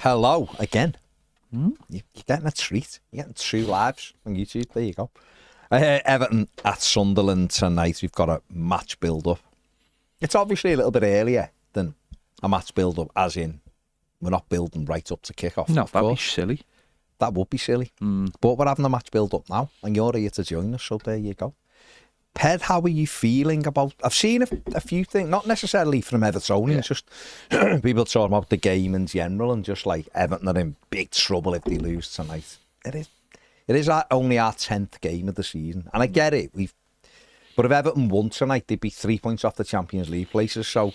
Hello again. You're getting a treat. You're getting 2 lives on YouTube. There you go. Everton at Sunderland tonight. We've got a match build-up. It's obviously a little bit earlier than a match build-up, as in we're not building right up to kick-off. No, that'd be silly. That would be silly. But we're having a match build-up now, and you're here to join us, so there you go. Ped, how are you feeling about... I've seen a few things, not necessarily from Evertonians, just people talking about the game in general, and just like Everton are in big trouble if they lose tonight. It is only our 10th game of the season, and I get it. But if Everton won tonight, they'd be 3 points off the Champions League places, so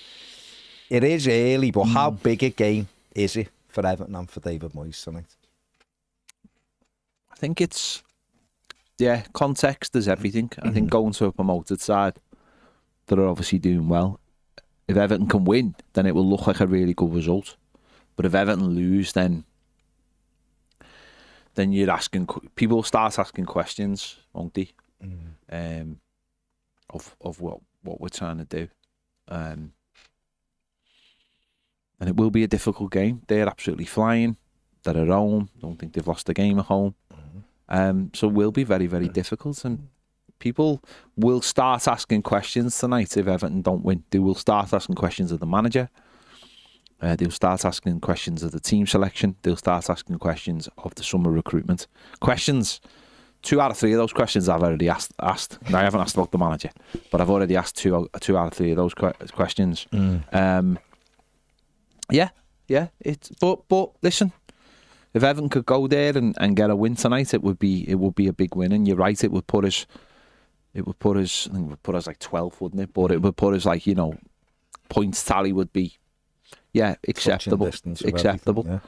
it is early, but how big a game is it for Everton and for David Moyes tonight? I think it's... Yeah, context is everything. I think going to a promoted side that are obviously doing well, if Everton can win, then it will look like a really good result. But if Everton lose, then you're asking... People will start asking questions, won't they? Of what we're trying to do. And it will be a difficult game. They're absolutely flying. They're at home. Don't think they've lost a game at home. So it will be very, very difficult, and people will start asking questions tonight if Everton don't win. They will start asking questions of the manager. They'll start asking questions of the team selection. They'll start asking questions of the summer recruitment. Questions, 2 out of 3 of those questions I've already asked. I haven't asked about the manager, but I've already asked 2 out of 3 of those questions. But listen. If Everton could go there and get a win tonight, it would be a big win. And you're right, it would put us I think it would put us like 12th, wouldn't it? But it would put us like, points tally would be acceptable. Yeah.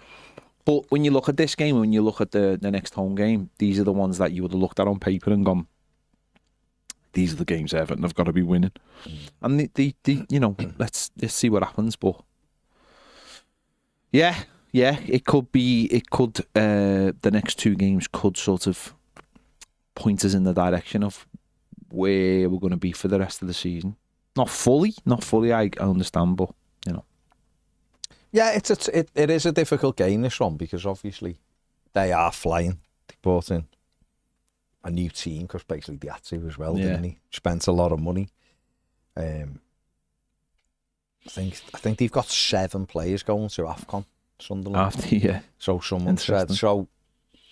But when you look at this game, when you look at the next home game, these are the ones that you would have looked at on paper and gone, these are the games Everton have got to be winning. And let's see what happens. But yeah, it could the next 2 games could sort of point us in the direction of where we're going to be for the rest of the season. Not fully, I understand, but, Yeah, it is a difficult game, this one, because obviously they are flying. They brought in a new team, because basically they had to as well, didn't they? Spent a lot of money. I think they've got 7 players going to AFCON. Sunderland. So someone said, so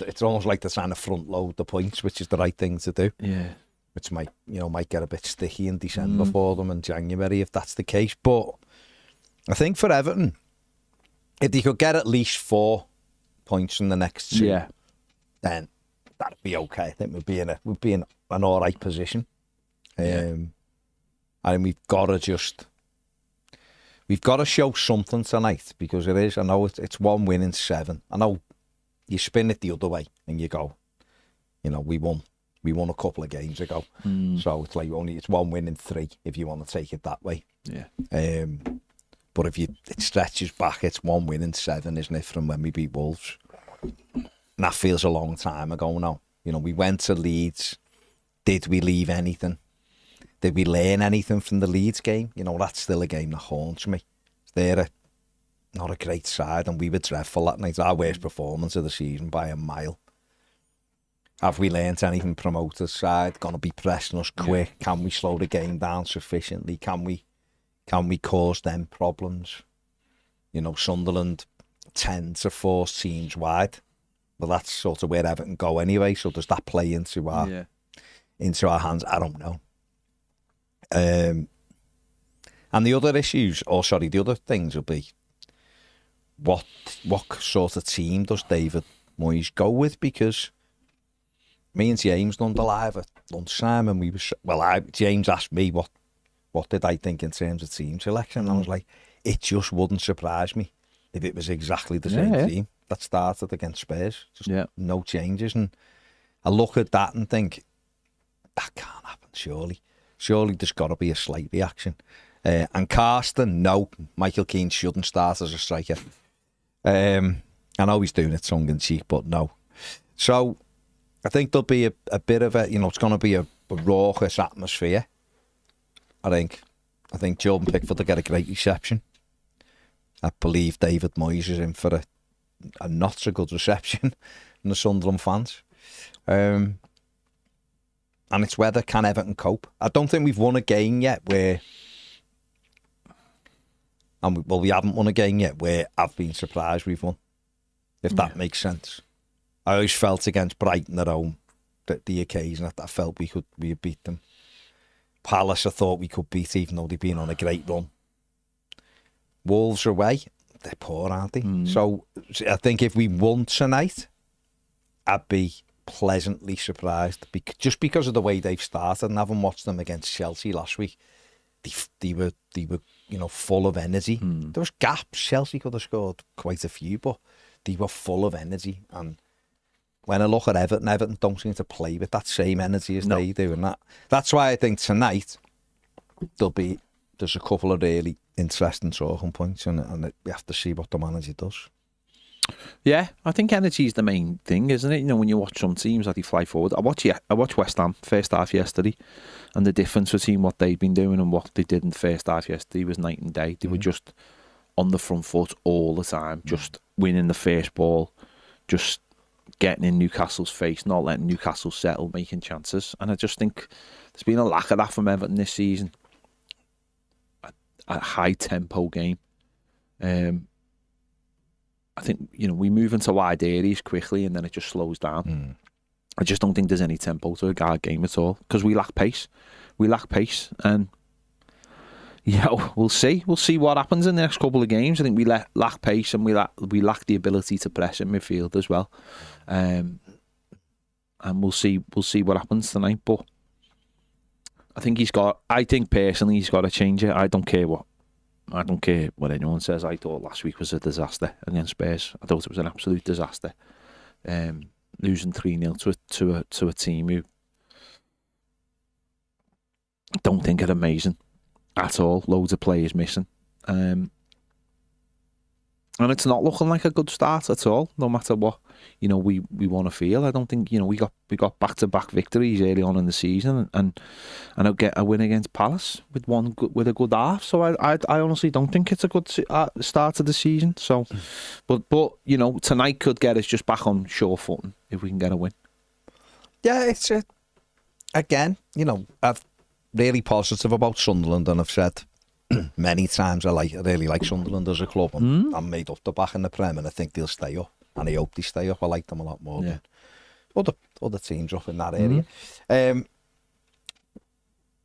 it's almost like they're trying to front load the points, which is the right thing to do. Yeah. Which might get a bit sticky in December for them and January if that's the case. But I think for Everton, if they could get at least 4 points from the next 2, then that'd be okay. I think we'd be in an all right position. And we've got to show something tonight, because it is. I know it's 1 win in 7. I know you spin it the other way and you go, we won a couple of games ago. So it's like it's 1 win in 3 if you want to take it that way. Yeah. But if it stretches back, it's 1 win in 7, isn't it, from when we beat Wolves? And that feels a long time ago now. We went to Leeds. Did we leave anything? Did we learn anything from the Leeds game? That's still a game that haunts me. They're not a great side, and we were dreadful that night. Our worst performance of the season by a mile. Have we learnt anything from promoted side? Going to be pressing us quick? Yeah. Can we slow the game down sufficiently? Can we cause them problems? Sunderland tend to force teams wide. Well, that's sort of where Everton go anyway. So does that play into our hands? I don't know. And the other the other things will be what sort of team does David Moyes go with? Because me and James done the live at lunchtime, and James asked me what did I think in terms of team selection, and I was like, it just wouldn't surprise me if it was exactly the same team that started against Spurs. Just no changes. And I look at that and think, that can't happen, surely. Surely there's got to be a slight reaction. And Carsten, no, Michael Keane shouldn't start as a striker. I know he's doing it tongue-in-cheek, but no. So I think there'll be a bit of it's going to be a raucous atmosphere. I think Jordan Pickford will get a great reception. I believe David Moyes is in for a not so good reception from the Sunderland fans. And it's whether can Everton cope. I don't think we've won a game yet where, we haven't won a game yet where I've been surprised we've won, if that makes sense. I always felt against Brighton at home, that the occasion that I felt we had beat them. Palace I thought we could beat, even though they've been on a great run. Wolves away, they're poor, aren't they? So I think if we won tonight, I'd be pleasantly surprised, just because of the way they've started. And having watched them against Chelsea last week, they were full of energy. There was gaps. Chelsea could have scored quite a few, but they were full of energy. And when I look at Everton don't seem to play with that same energy as they do, and that's why I think tonight there's a couple of really interesting talking points, and we have to see what the manager does. Yeah, I think energy is the main thing, isn't it? When you watch some teams that they fly forward. I watched West Ham first half yesterday, and the difference between what they'd been doing and what they did in the first half yesterday was night and day. They were just on the front foot all the time, just winning the first ball, just getting in Newcastle's face, not letting Newcastle settle, making chances. And I just think there's been a lack of that from Everton this season. A high tempo game. I think, we move into wide areas quickly and then it just slows down. I just don't think there's any tempo to a guard game at all, because we lack pace. And we'll see. We'll see what happens in the next couple of games. I think we lack pace, and we lack the ability to press in midfield as well. And we'll see what happens tonight. But I think personally he's got to change it. I don't care what anyone says. I thought last week was a disaster against Spurs. I thought it was an absolute disaster. Losing 3-0 to a team who don't think are amazing at all. Loads of players missing. And it's not looking like a good start at all, no matter what we want to feel. I don't think we got back-to-back victories early on in the season, and I'll get a win against Palace with a good half. So I honestly don't think it's a good start to the season. So, but tonight could get us just back on sure footing if we can get a win. Yeah, it's again, I've really positive about Sunderland, and I've said many times I really like Sunderland as a club, and I'm made up the back in the Prem, and I think they'll stay up, and I hope they stay up. I like them a lot more than other teams up in that area.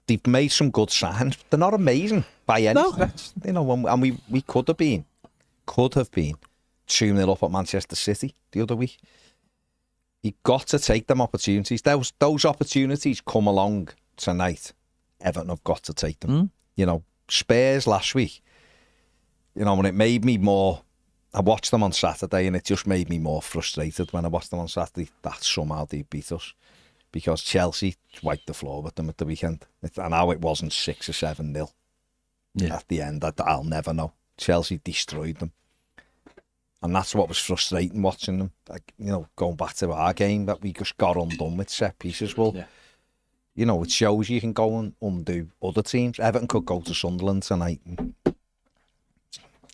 They've made some good signs, but they're not amazing by any stretch. And we could have been 2-0 up at Manchester City the other week. You've got to take them opportunities. Those opportunities come along tonight. Everton have got to take them. Spurs last week, and it made me more. I watched them on Saturday, and it just made me more frustrated when I watched them on Saturday that somehow they beat us, because Chelsea wiped the floor with them at the weekend. And how it wasn't 6 or 7-0 at the end, I'll never know. Chelsea destroyed them, and that's what was frustrating watching them. Going back to our game, that we just got undone with set pieces. It shows you can go and undo other teams. Everton could go to Sunderland tonight and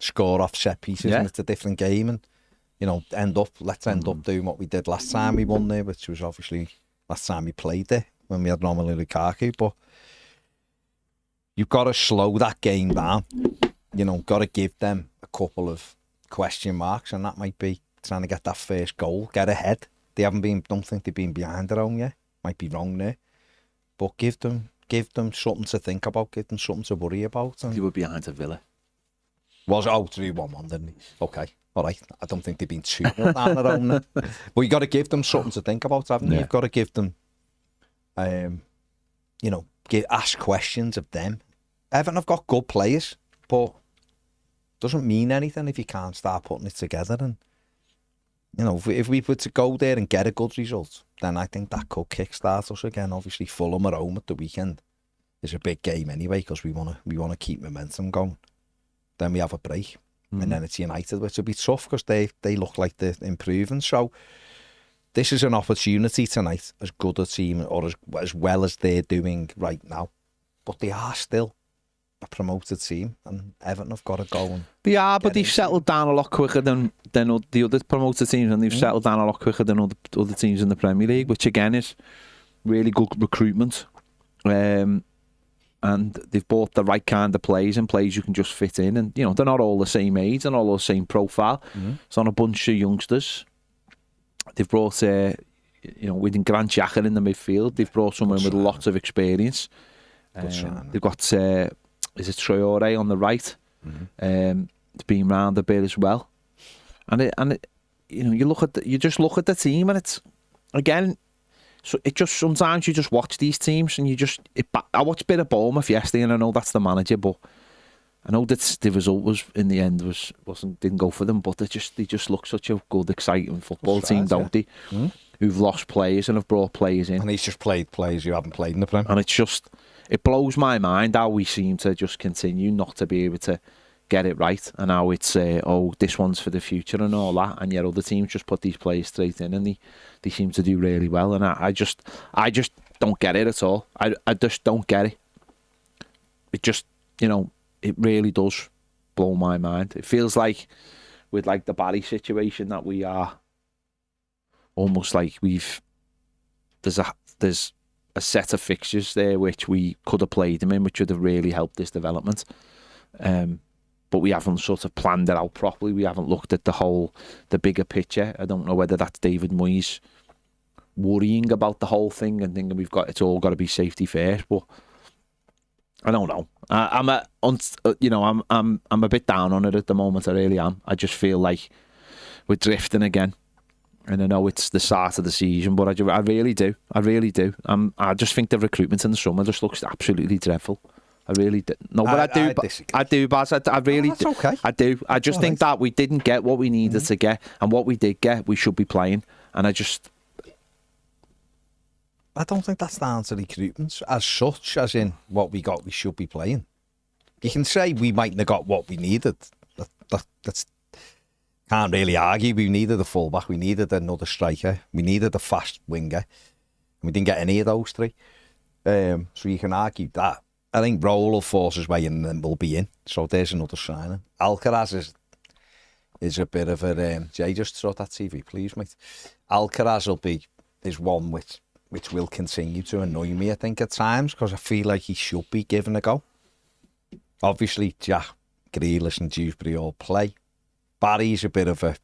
score off set pieces, and it's a different game. And let's end up doing what we did last time we won there, which was obviously last time we played there when we had Romelu Lukaku. But you've got to slow that game down. Got to give them a couple of question marks, and that might be trying to get that first goal, get ahead. Don't think they've been behind their own yet. Might be wrong there. But give them something to think about, give them something to worry about. And you were behind a Villa. Was 3-1, didn't he? Okay, all right. I don't think they've been 2-0 down their own. But you got to give them something to think about, haven't you? You've got to give them, ask questions of them. Everton have got good players, but it doesn't mean anything if you can't start putting it together. And if we were to go there and get a good result, then I think that could kickstart us again. Obviously, Fulham at home at the weekend is a big game anyway, because we want to keep momentum going. Then we have a break, and then it's United, which will be tough because they look like they're improving. So this is an opportunity tonight, as good a team or as well as they're doing right now. But they are still a promoted team, and Everton have got to go. And they are, but they've settled down a lot quicker than the other promoted teams, and they've settled down a lot quicker than other teams in the Premier League, which again is really good recruitment. And they've bought the right kind of players and players you can just fit in, and you know they're not all the same age and all the same profile. It's on a bunch of youngsters. They've brought within Grant Xhaka in the midfield. They've brought someone with lots of experience. They've got is it Traore on the right? It's been round a bit as well, you just look at the team, and it's again. So it just sometimes you just watch these teams, and I watched a bit of Bournemouth yesterday, and I know that's the manager, but I know that the result was in the end didn't go for them, but they just look such a good, exciting football team, don't they? Who've lost players and have brought players in, and he's just played players who haven't played in the Prem. And it blows my mind how we seem to just continue not to be able to get it right, and how it's this one's for the future and all that, and yet other teams just put these players straight in, and they seem to do really well, and I just don't get it at all. I just don't get it. It just it really does blow my mind. It feels like with like the Barry situation that we are almost like there's a set of fixtures there which we could have played him in, which would have really helped this development. But we haven't sort of planned it out properly. We haven't looked at the bigger picture. I don't know whether that's David Moyes worrying about the whole thing and thinking it's all got to be safety first. But I don't know. I'm a bit down on it at the moment. I really am. I just feel like we're drifting again. And I know it's the start of the season, but I really do. I really do. I just think the recruitment in the summer just looks absolutely dreadful. I really do. No, but I do, Baz. I really that's okay. I do. I just think that we didn't get what we needed to get, and what we did get, we should be playing. And I don't think that's down to recruitment as such, as in what we got, we should be playing. You can say we mightn't have got what we needed. That's can't really argue. We needed a fullback, we needed another striker, we needed a fast winger. We didn't get any of those three. So you can argue that. I think Rowell will force his way in and then we'll be in. So there's another signing. Alcaraz is a bit of a... Jay, just throw that TV, please, mate. Alcaraz is one which will continue to annoy me, I think, at times, because I feel like he should be given a go. Obviously, Jack Grealish and Dewsbury all play. Barry's a bit of a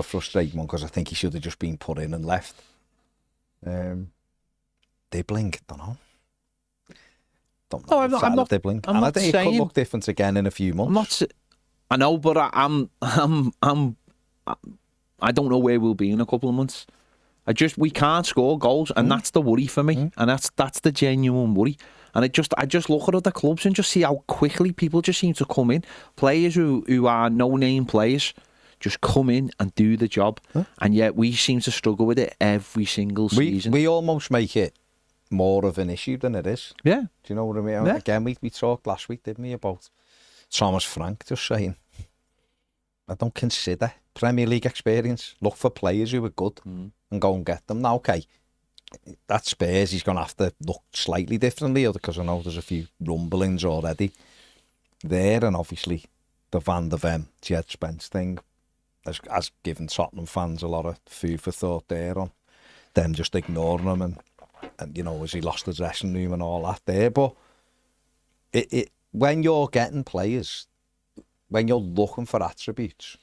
frustrating one, because I think he should have just been put in and left. Dibbling, don't know. I'm not Dibbling. And I think it could look different again in a few months. I know, but I don't know where we'll be in a couple of months. We can't score goals, and that's the worry for me, and that's the genuine worry. And I just look at other clubs and just see how quickly people just seem to come in. Players who are no-name players just come in and do the job, and yet we seem to struggle with it every single season. We almost make it more of an issue than it is. Yeah. Do you know what I mean? Yeah. Again, we talked last week, didn't we, about Thomas Frank just saying, I don't consider Premier League experience. Look for players who are good and go and get them. Now, okay, that Spurs, he's going to have to look slightly differently, because I know there's a few rumblings already there, and obviously the Van der Ven, Jed Spence thing has given Tottenham fans a lot of food for thought there on them just ignoring him and has he lost the dressing room and all that there. But when you're getting players, when you're looking for attributes,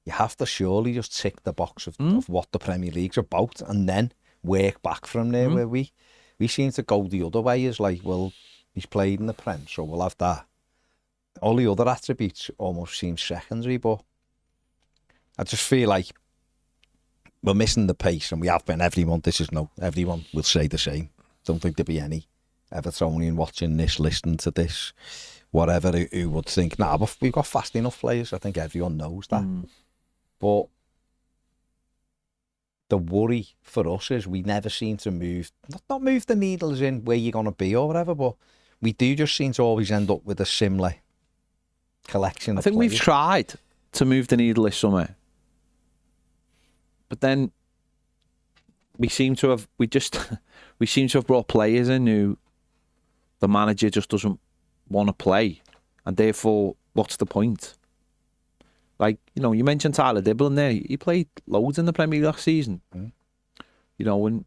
you have to surely just tick the box of what the Premier League's about, and then work back from there. Where we seem to go the other way, is like, well, he's played in the Prem, so we'll have that. All the other attributes almost seem secondary, but I just feel like we're missing the pace, and we have been. Everyone will say the same. Don't think there'll be any Evertonian watching this, listening to this, whatever, who would think, but we've got fast enough players. I think everyone knows that. But the worry for us is we never seem to move, not move the needles in where you're going to be or whatever, but we do just seem to always end up with a similar collection of players. We've tried to move the needle this summer, but then we seem to have brought players in who the manager just doesn't want to play, and therefore, what's the point? Like, you know, you mentioned Tyler Dibble there. He played loads in the Premier League last season. You know, and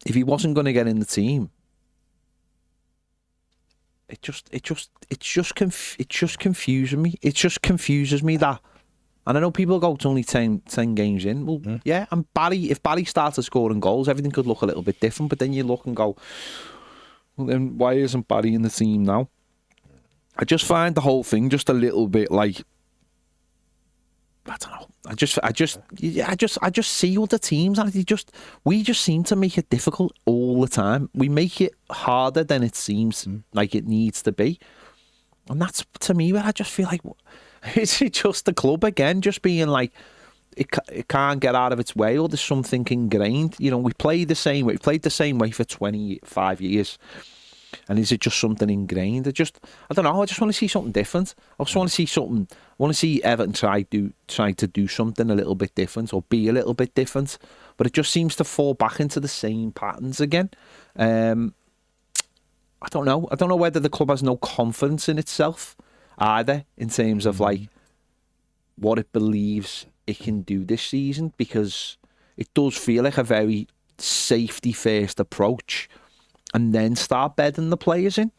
if he wasn't going to get in the team, it just confuses me. It just confuses me that. And I know people go, it's only 10 games in. Well, yeah, and if Barry started scoring goals, everything could look a little bit different. But then you look and go, well, then why isn't Barry in the team now? I just find the whole thing just a little bit like, I don't know. I just see other teams, and we just seem to make it difficult all the time. We make it harder than it seems like it needs to be, and that's, to me, where I just feel like, is it just the club again, just being like, it can't get out of its way, or there's something ingrained? You know, we played the same way. We played the same way for 25 years. And is it just something ingrained? I don't know. I just want to see something different. I just want to see something. I want to see Everton try to do something a little bit different, or be a little bit different. But it just seems to fall back into the same patterns again. I don't know. I don't know whether the club has no confidence in itself either, in terms of like what it believes it can do this season, because it does feel like a very safety first approach, and then start bedding the players in,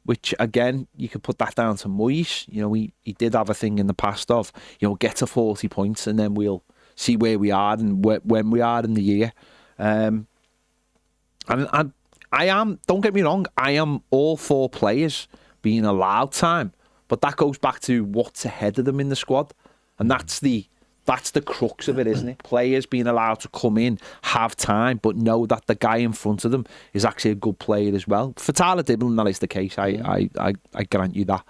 which, again, you could put that down to Moyes. You know, he did have a thing in the past of, you know, get to 40 points and then we'll see where we are and when we are in the year. And I am, don't get me wrong, I am all for players being allowed time, but that goes back to what's ahead of them in the squad. And that's the crux of it, isn't it? Players being allowed to come in, have time, but know that the guy in front of them is actually a good player as well. For Tyler Dibble, that is the case. I grant you that.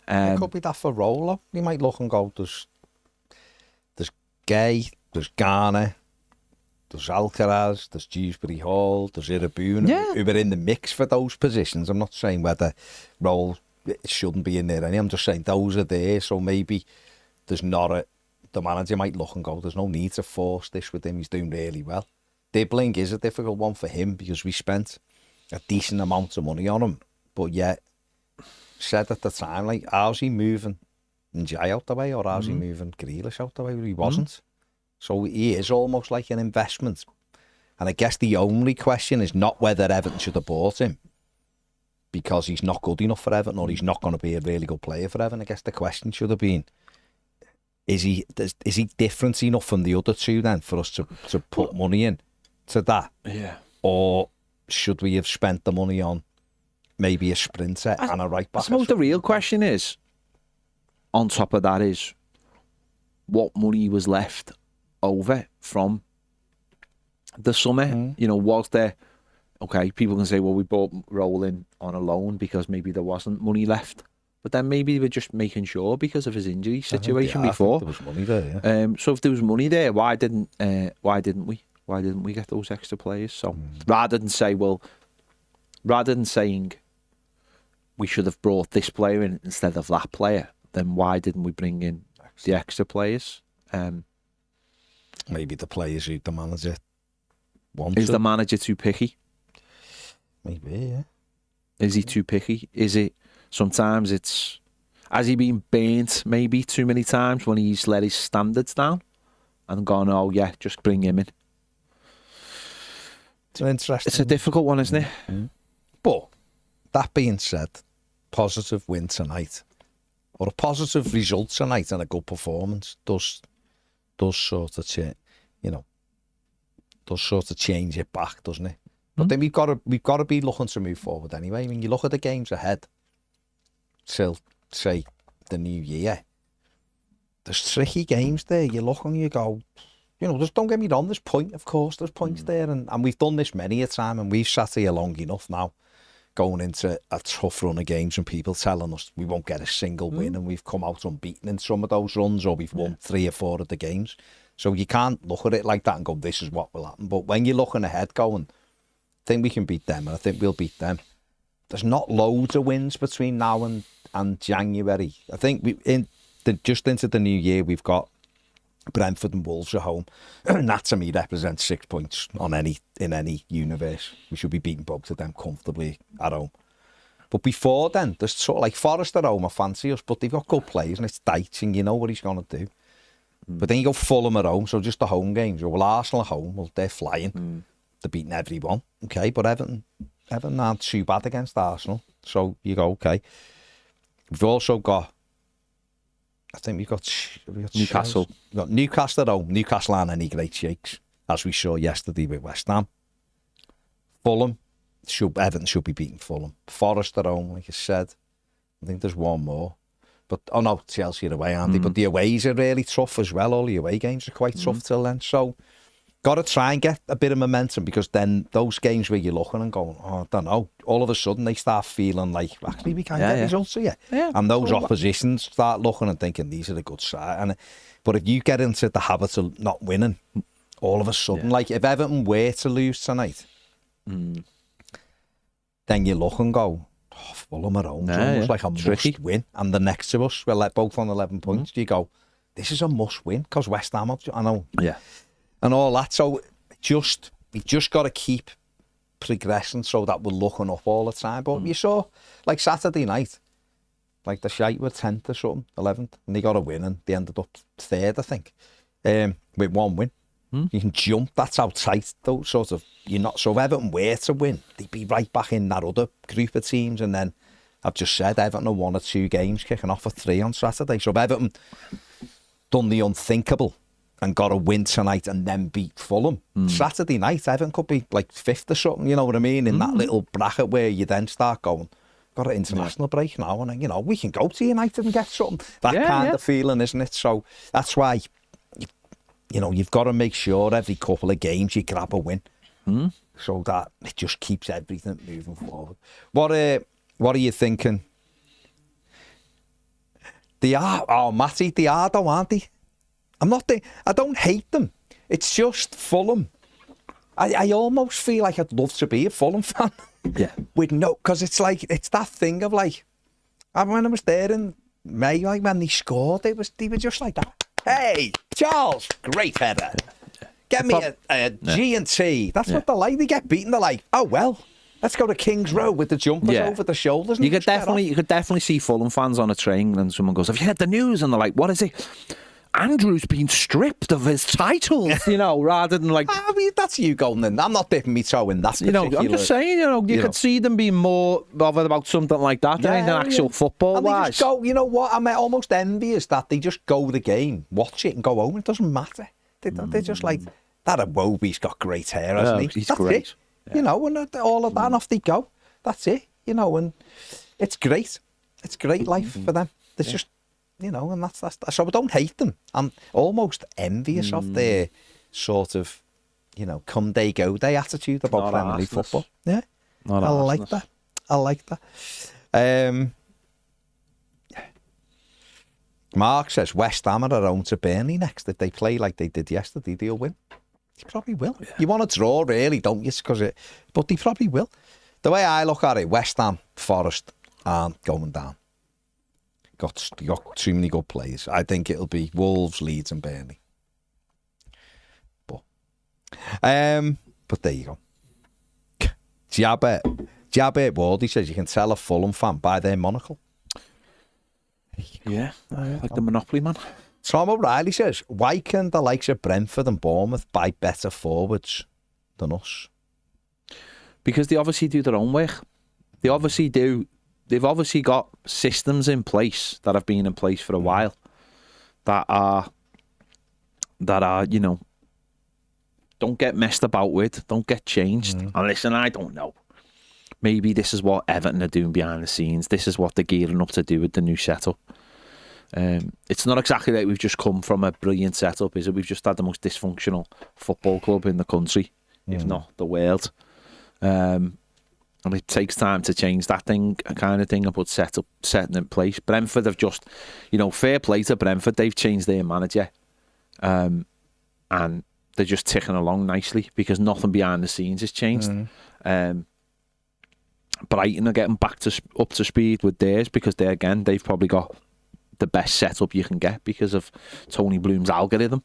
It could be that for Rolo. You might look and go, there's Gay, there's Garner, there's Alcaraz, there's Dewsbury Hall, there's Irabuna, who are in the mix for those positions. I'm not saying whether Rolo shouldn't be in there. I'm just saying those are there, so maybe there's not the manager might look and go, there's no need to force this with him. He's doing really well. Dibbling is a difficult one for him because we spent a decent amount of money on him. But yet, said at the time, like, how's he moving Njai out the way, or how's he moving Grealish out the way? He wasn't. So he is almost like an investment. And I guess the only question is not whether Everton should have bought him, because he's not good enough for Everton, or he's not going to be a really good player for Everton. I guess the question should have been, is he different enough from the other two then for us to put money in to that? Yeah. Or should we have spent the money on maybe a sprinter and a right back? I suppose the real question is, on top of that, is what money was left over from the summer. You know, was there, okay, people can say, well, we bought Rowling on a loan because maybe there wasn't money left. But then maybe they were just making sure because of his injury situation before. I think there was money there, yeah. So if there was money there, why didn't we get those extra players? So rather than saying we should have brought this player in instead of that player, then why didn't we bring in the extra players? Maybe the players who the manager wants. Is the manager too picky? Maybe, yeah. Is he too picky? Is it? Sometimes has he been burnt maybe too many times when he's let his standards down and gone, oh yeah, just bring him in? It's interesting. It's a difficult one, isn't it? But that being said, positive win tonight, or a positive result tonight and a good performance does sort of change, does sort of change it back, doesn't it? But then we've got to be looking to move forward anyway. I mean, you look at the games ahead till, say, the new year. There's tricky games there. You look and you go, just don't get me wrong, there's points there, and we've done this many a time, and we've sat here long enough now, going into a tough run of games and people telling us we won't get a single win, and we've come out unbeaten in some of those runs, or we've won 3 or 4 of the games. So you can't look at it like that and go, this is what will happen. But when you're looking ahead going, I think we can beat them, and I think we'll beat them. There's not loads of wins between now and January. I think just into the new year, we've got Brentford and Wolves at home. And that, to me, represents 6 points in any universe. We should be beating both of them comfortably at home. But before then, there's sort of like Forest at home, I fancy us, but they've got good players and it's Dyche and you know what he's going to do. But then you go Fulham at home, so just the home games. Well, Arsenal at home, well, they're flying. They're beating everyone, okay? But Everton aren't too bad against Arsenal. So you go, okay. We've also got, I think we've got Newcastle. We've got Newcastle at home. Newcastle aren't any great shakes, as we saw yesterday with West Ham. Fulham, Everton should be beating Fulham. Forest at home, like I said. I think there's one more. But, oh no, Chelsea are away, aren't they? But the aways are really tough as well. All the away games are quite tough till then. So, got to try and get a bit of momentum because then those games where you're looking and going, oh, I don't know, all of a sudden they start feeling like, actually, we can get results here. Yeah. And those oppositions start looking and thinking, these are a good side. But if you get into the habit of not winning, all of a sudden, like if Everton were to lose tonight, then you look and go, oh, Fulham at home, it's like a must win. And the next to us, we're both on 11 points. You go, this is a must win because West Ham, I know. Yeah. And all that. So we just got to keep progressing so that we're looking up all the time. But you saw, like Saturday night, like the shite were 10th or something, 11th, and they got a win and they ended up 3rd, I think, with one win. You can jump. That's how tight those sort of, you're not. So if Everton were to win, they'd be right back in that other group of teams. And then I've just said Everton are 1 or 2 games kicking off for 3 on Saturday. So if Everton done the unthinkable and got a win tonight and then beat Fulham, Saturday night Everton could be like 5th or something. You know what I mean? In that little bracket where you then start going, got an international break now, and you know we can go to United and get something. That kind of feeling, isn't it? So that's why. You know, you've got to make sure every couple of games you grab a win, so that it just keeps everything moving forward. What are you thinking? They are, Matty, they are though, aren't they? I don't hate them. It's just Fulham. I almost feel like I'd love to be a Fulham fan. Yeah. Because it's like, it's that thing of like, when I was there in May, like when they scored, they were just like that. Hey, Charles, great header. Get me a G&T. That's what they're like. They get beaten. They're like, oh, well, let's go to King's Road with the jumpers over the shoulders. And you could definitely see Fulham fans on a train and someone goes, have you heard the news? And they're like, what is it? Andrew's been stripped of his titles, you know, rather than like... I mean, that's you going in. I'm not dipping me toe in that particular... You know, I'm just saying, you could see them being more bothered about something like that than actual football-wise. They just go, you know what, I'm almost envious that they just go the game, watch it and go home. It doesn't matter. They're just like, that Iwobi's got great hair, hasn't he? He's that's great. It. Yeah. You know, and all of that, and off they go. That's it, you know, and it's great. It's great life for them. It's just... You know, and that's so I don't hate them. I'm almost envious of their sort of, you know, come day go day attitude about Premier League football. Yeah, I like that. I like that. Mark says West Ham are at home to Burnley next. If they play like they did yesterday, they'll win. They probably will. Yeah. You want to draw, really, don't you? But they probably will. The way I look at it, West Ham, Forest aren't going down. Got too many good players. I think it'll be Wolves, Leeds and Burnley. But there you go. Jabber Wardy says you can tell a Fulham fan by their monocle. Yeah, like the Monopoly man. Tom O'Reilly says, why can the likes of Brentford and Bournemouth buy better forwards than us? Because they obviously do their own work. They obviously do. They've obviously got systems in place that have been in place for a while that are, you know, don't get messed about with, don't get changed. And listen, I don't know. Maybe this is what Everton are doing behind the scenes. This is what they're gearing up to do with the new setup. It's not exactly like we've just come from a brilliant setup, is it? We've just had the most dysfunctional football club in the country, if not the world. And it takes time to change that kind of thing and put setting in place. Brentford have just, you know, fair play to Brentford. They've changed their manager. And they're just ticking along nicely because nothing behind the scenes has changed. Brighton are getting back up to speed with theirs because they've probably got the best setup you can get because of Tony Bloom's algorithm.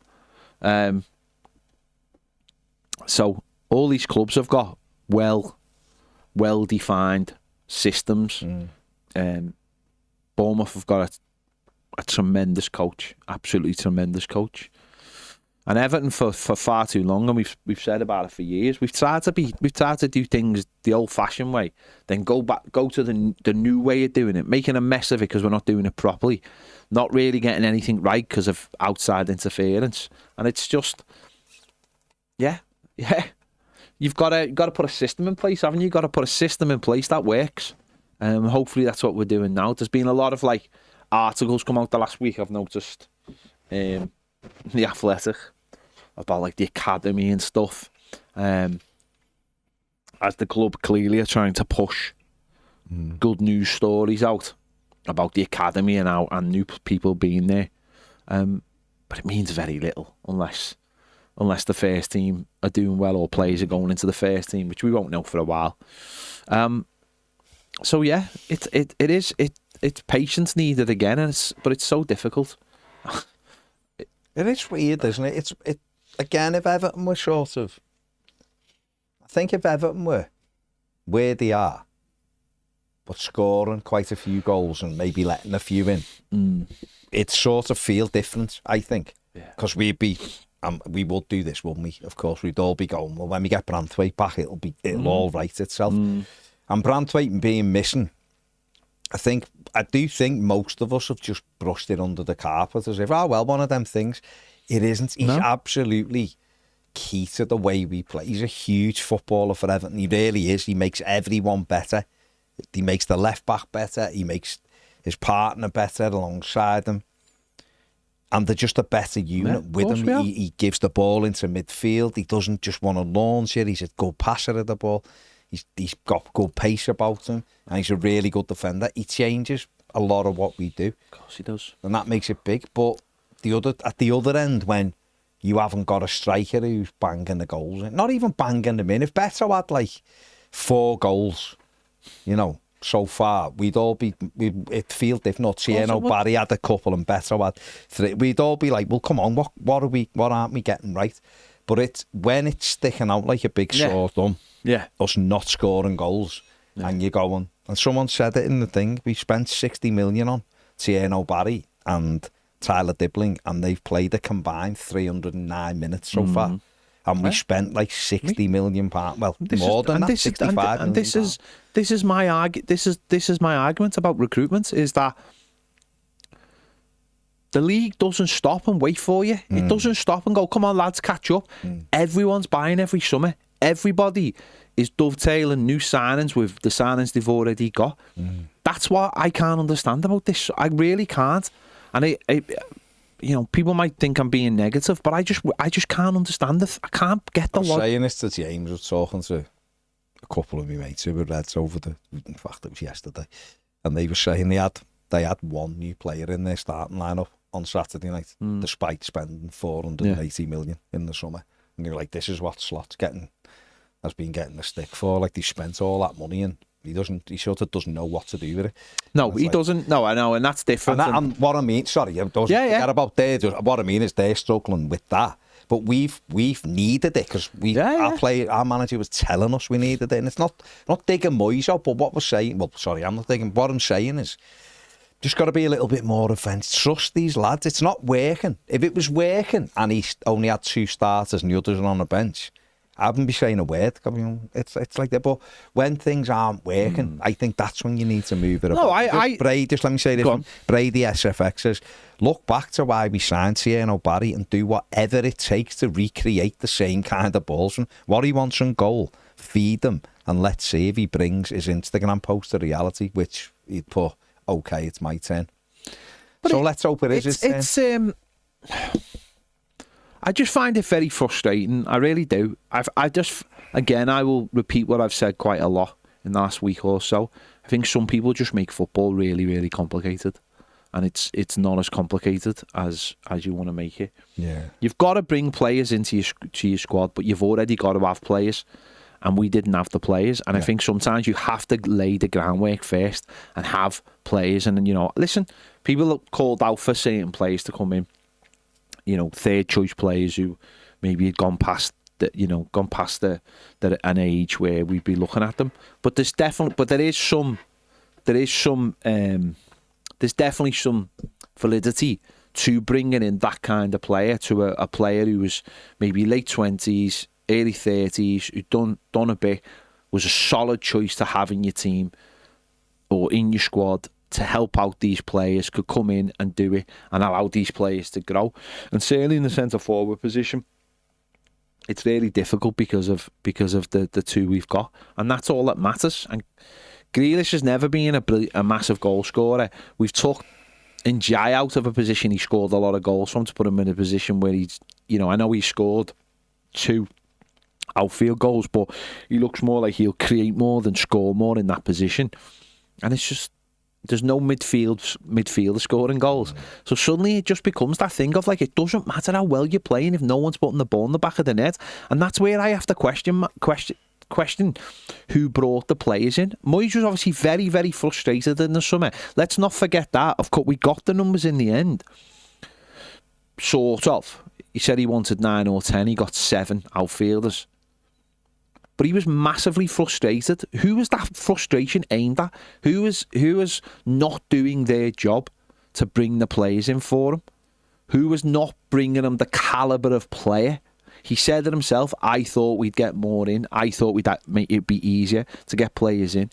So all these clubs have got well-defined systems. Bournemouth have got a tremendous coach, absolutely tremendous coach. And Everton for far too long, and we've said about it for years. We've tried to do things the old-fashioned way, then go to the new way of doing it, making a mess of it because we're not doing it properly, not really getting anything right because of outside interference. And it's just, yeah. You've got to put a system in place, haven't you? You've got to put a system in place that works. Hopefully that's what we're doing now. There's been a lot of articles come out the last week, I've noticed, The Athletic, about the academy and stuff, as the club clearly are trying to push good news stories out about the academy and new people being there, but it means very little unless the first team are doing well or players are going into the first team, which we won't know for a while. So yeah, it's patience needed again, but it's so difficult. It is weird, isn't it? Again, if Everton were I think if Everton were where they are, but scoring quite a few goals and maybe letting a few in, it'd sort of feel different, I think. Because we'd be, we would do this, wouldn't we? Of course, we'd all be going, well, when we get Branthwaite back, it'll all right itself. And Branthwaite being missing, I do think most of us have just brushed it under the carpet as if, one of them things. It isn't. He's absolutely key to the way we play. He's a huge footballer for Everton. He really is. He makes everyone better. He makes the left back better. He makes his partner better alongside him. And they're just a better unit with him. He gives the ball into midfield. He doesn't just want to launch it. He's a good passer of the ball. He's got good pace about him, and he's a really good defender. He changes a lot of what we do. Of course he does. And that makes it big. But at the other end, when you haven't got a striker who's banging the goals in, not even banging them in. If Beto had 4 goals, so far, it'd feel different. Tieno Barry had a couple and Beto had 3. We'd all be like, well, come on, what aren't we getting right? But when it's sticking out like a big sore thumb, us not scoring goals, and you're going, and someone said it in the thing, we spent 60 million on Tieno Barry and Tyler Dibbling, and they've played a combined 309 minutes so far. And we spent 60 million pounds. Well, more than that, 65 million. This is my argument about recruitment, is that the league doesn't stop and wait for you. It doesn't stop and go, come on, lads, catch up. Everyone's buying every summer. Everybody is dovetailing new signings with the signings they've already got. That's what I can't understand about this. I really can't. And people might think I'm being negative, but I just can't understand it. I can't get the logic. Saying this to James, I was talking to a couple of my mates who were Reds in fact, it was yesterday, and they were saying they had one new player in their starting lineup on Saturday night, despite spending 480 million in the summer. And you're like, this is what Slot's has been getting the stick for. They spent all that money and he sort of doesn't know what to do with it. No, he doesn't. No, I know, and that's different. And what I mean, sorry, forget about what I mean is they're struggling with that. But we've needed it because our manager was telling us we needed it, and it's not digging Moyes out. But what we're saying, I'm not digging. What I'm saying is, just got to be a little bit more offensive. Trust these lads. It's not working. If it was working and he only had 2 starters and the others are on the bench, I wouldn't be saying a word. It's like that. But when things aren't working, I think that's when you need to move it. Just let me say this. Brady SFX says, look back to why we signed Tieno Barry and do whatever it takes to recreate the same kind of balls from what he wants in goal. Feed him and let's see if he brings his Instagram post to reality, which he'd put, okay, it's my turn. But let's hope it is his turn. I just find it very frustrating. I really do. I will repeat what I've said quite a lot in the last week or so. I think some people just make football really, really complicated, and it's not as complicated as you want to make it. Yeah, you've got to bring players into your squad, but you've already got to have players, and we didn't have the players. And I think sometimes you have to lay the groundwork first and have players. And listen, people have called out for certain players to come in. 3rd choice players who maybe had gone past gone past an age where we'd be looking at them. But there's definitely some validity to bringing in that kind of player, to a player who was maybe late 20s, early 30s, who'd done a bit, was a solid choice to have in your team or in your squad to help out these players, could come in and do it and allow these players to grow. And certainly in the centre forward position, it's really difficult because of the two we've got, and that's all that matters. And Grealish has never been a massive goal scorer. We've took Njai out of a position he scored a lot of goals from to put him in a position where he's, I know he scored 2 outfield goals, but he looks more like he'll create more than score more in that position. And it's just, there's no midfielder scoring goals. So suddenly it just becomes that thing of like, it doesn't matter how well you're playing if no one's putting the ball in the back of the net. And that's where I have to question who brought the players in. Moyes was obviously very, very frustrated in the summer. Let's not forget that. Of course, we got the numbers in the end. Sort of. He said he wanted 9 or 10. He got 7 outfielders. But he was massively frustrated. Who was that frustration aimed at? Who was not doing their job to bring the players in for him? Who was not bringing him the calibre of player? He said it himself, I thought we'd get more in. I thought make it be easier to get players in.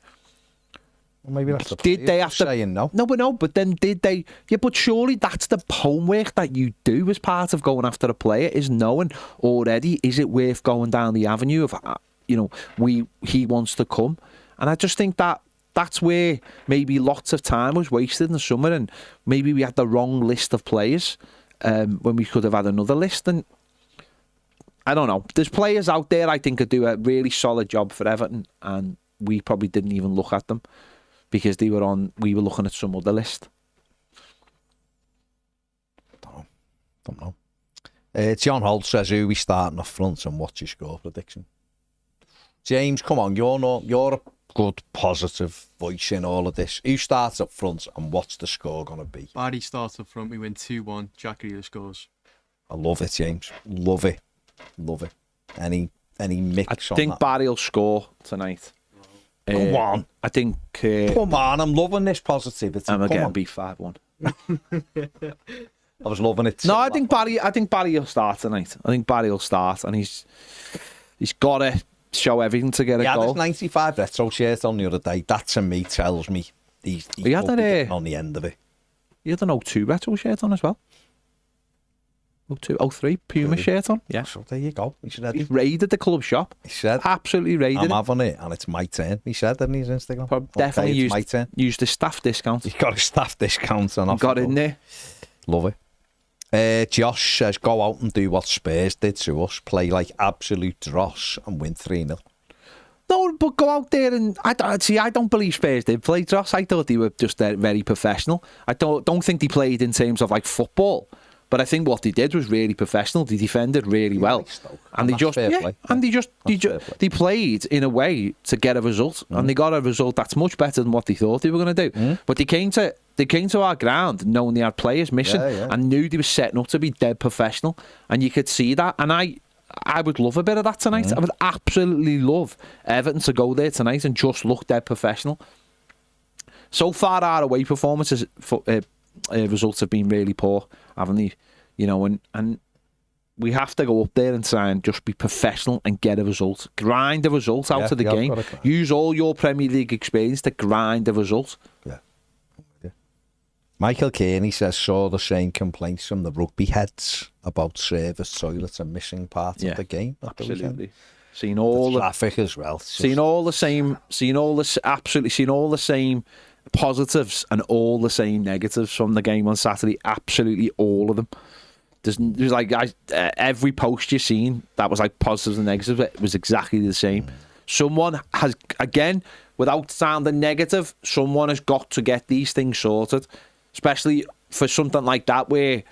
Well, maybe that's the did they have to saying no? No, but then did they? Yeah, but surely that's the homework that you do as part of going after a player, is knowing already, is it worth going down the avenue of, he wants to come. And I just think that's where maybe lots of time was wasted in the summer, and maybe we had the wrong list of players when we could have had another list. And I don't know. There's players out there I think could do a really solid job for Everton, and we probably didn't even look at them because we were looking at some other list. Don't know. John Holt says, who we starting up front and what's your score prediction? James, come on, you're a good, positive voice in all of this. Who starts up front and what's the score going to be? Barry starts up front, we win 2-1, Jack Grealish scores. I love it, James. Love it. Any mix I on think that? Barry will score tonight. Come on. I think... Come on, I'm loving this positivity. I'm Come going to on. beat 5-1. I was loving it. No, I think Barry will start tonight. I think Barry will start, and he's got to show everything to get a goal. Yeah, this 95 retro shirt on the other day. That to me tells me he's getting on the end of it. He had an 02 retro shirt on as well. 03 Puma shirt on. Yeah. So there you go. He raided the club shop. He said, absolutely raided I'm having it, and it's my turn. He said in his Instagram. Definitely used the staff discount. He got a staff discount and got in there. Love it. Josh says, go out and do what Spurs did to us. Play like absolute dross and win 3-0. No, but go out there and I don't believe Spurs did play dross. I thought they were just very professional. I don't think they played in terms of like football. But I think what they did was really professional. They defended really well, and they played in a way to get a result, and they got a result that's much better than what they thought they were going to do. But they came to our ground knowing they had players missing and knew they were setting up to be dead professional, and you could see that. And I would love a bit of that tonight. I would absolutely love Everton to go there tonight and just look dead professional. So far, our away performances results have been really poor, haven't they? And we have to go up there and try and just be professional and get a result. Grind the result out of the game. Use all your Premier League experience to grind the result. Yeah. Michael Kearney says, saw the same complaints from the rugby heads about service toilets and missing part of the game. Absolutely. Seen all the traffic as well. Seen all the same positives and all the same negatives from the game on Saturday. Absolutely all of them. There's like every post you've seen that was like positives and negatives, it was exactly the same. Someone has, again, without sounding negative, someone has got to get these things sorted, especially for something like that where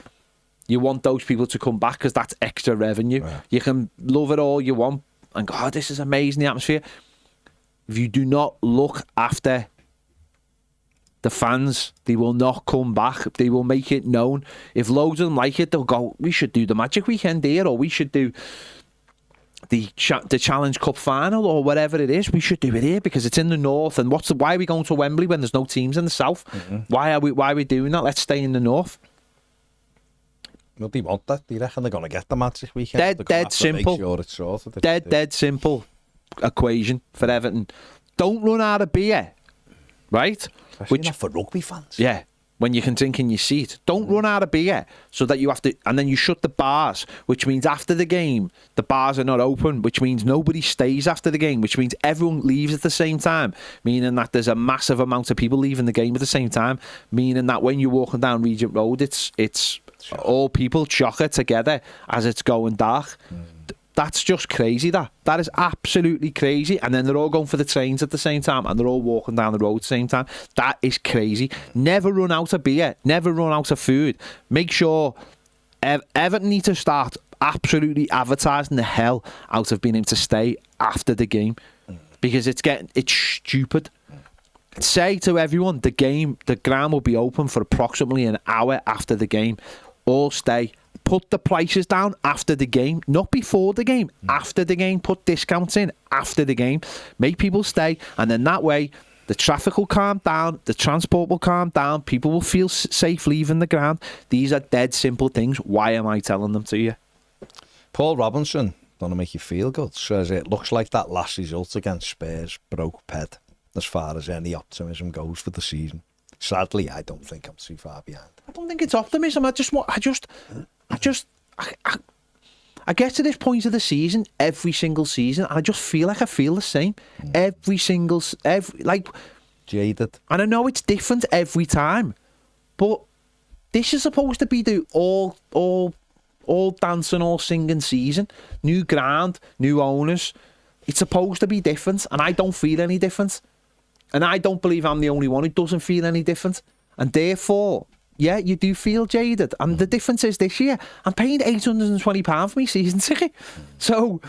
you want those people to come back because that's extra revenue. Right. You can love it all you want and go, oh, this is amazing, the atmosphere. If you do not look after the fans, they will not come back. They will make it known. If loads of them like it, they'll go, we should do the Magic Weekend here, or we should do the Challenge Cup final or whatever it is, we should do it here because it's in the north. And why are we going to Wembley when there's no teams in the south? Why are we doing that? Let's stay in the north. Well, they want that. Do you reckon they're going to get the match this weekend? Dead simple. Sure it's sorted. Dead simple equation for Everton. Don't run out of beer, right? Especially not for rugby fans. Yeah. When you can drink in your seat. Don't run out of beer so that you have to... And then you shut the bars, which means after the game, the bars are not open, which means nobody stays after the game, which means everyone leaves at the same time, meaning that there's a massive amount of people leaving the game at the same time, meaning that when you're walking down Regent Road, it's all people chocker together as it's going dark. That's just crazy, that is absolutely crazy. And then they're all going for the trains at the same time and they're all walking down the road at the same time. That is crazy. Never run out of beer, never run out of food. Make sure Everton need to start absolutely advertising the hell out of being able to stay after the game, because it's stupid. Say to everyone, the ground will be open for approximately an hour after the game. All stay. Put the prices down after the game, not before the game, after the game. Put discounts in after the game. Make people stay, and then that way the traffic will calm down, the transport will calm down, people will feel safe leaving the ground. These are dead simple things. Why am I telling them to you? Paul Robinson, don't to make you feel good, says it looks like that last result against Spurs broke Ped as far as any optimism goes for the season. Sadly, I don't think I'm too far behind. I don't think it's optimism. I get to this point of the season, every single season, and I just feel like I feel the same. Every jaded. And I know it's different every time, but this is supposed to be the all dancing, all singing season. New ground, new owners. It's supposed to be different, and I don't feel any different. And I don't believe I'm the only one who doesn't feel any different. And therefore, yeah, you do feel jaded. And the difference is this year, I'm paying £820 for my season ticket. So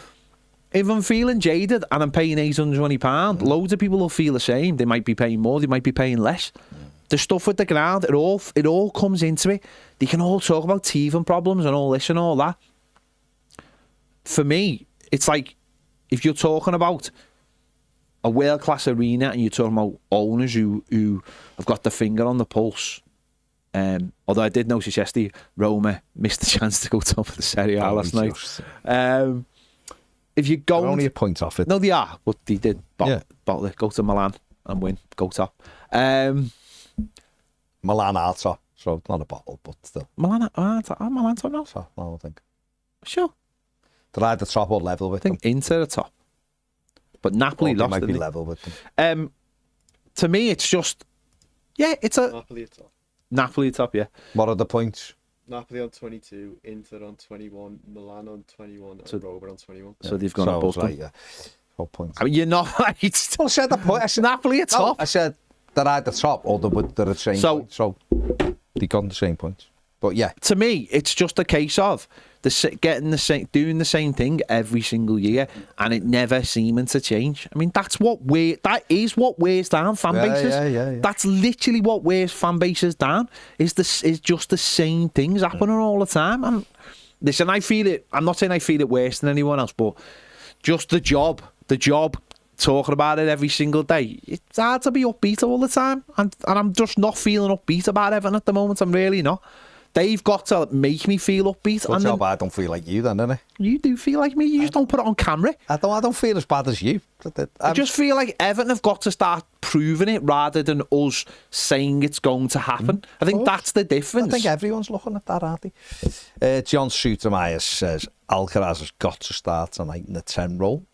if I'm feeling jaded and I'm paying £820, loads of people will feel the same. They might be paying more, they might be paying less. The stuff with the ground, it all comes into it. They can all talk about teething problems and all this and all that. For me, it's like if you're talking about a world-class arena and you're talking about owners who have got the finger on the pulse. Although I did notice yesterday, Roma missed the chance to go top of the Serie A last night. If you go... They're only a point off it. No, they are, but they did bottle it, go to Milan and win, go top. Milan are top, so it's not a bottle, but still. Milan top now? So, no, I think. Sure. They're either top or level with I think Inter are top. But Napoli lost, might be didn't level with them. To me, it's just... Yeah, it's a... Napoli at top. Napoli top, yeah. What are the points? Napoli on 22, Inter on 21, Milan on 21, and Roma on 21. So they've gone above them. Right, yeah. 4 points. I mean, you're not right. Well, I said the point. I said Napoli at top. I said they're either top or they're at the same point. So they got the same points. But yeah. To me, it's just a case of doing the same thing every single year, and it never seeming to change. I mean, that is what wears down fan bases. Yeah. That's literally what wears fan bases down. Is just the same things happening all the time. And listen, I feel it. I'm not saying I feel it worse than anyone else, but just the job, talking about it every single day. It's hard to be upbeat all the time, and I'm just not feeling upbeat about Everton at the moment. I'm really not. They've got to make me feel upbeat. Good job, I don't feel like you then, innit? You do feel like me. You just don't put it on camera. I don't feel as bad as you. I just feel like Everton have got to start proving it rather than us saying it's going to happen. I think that's the difference. I think everyone's looking at that, aren't they? John Sutermeyer says Alcaraz has got to start tonight in the 10 role.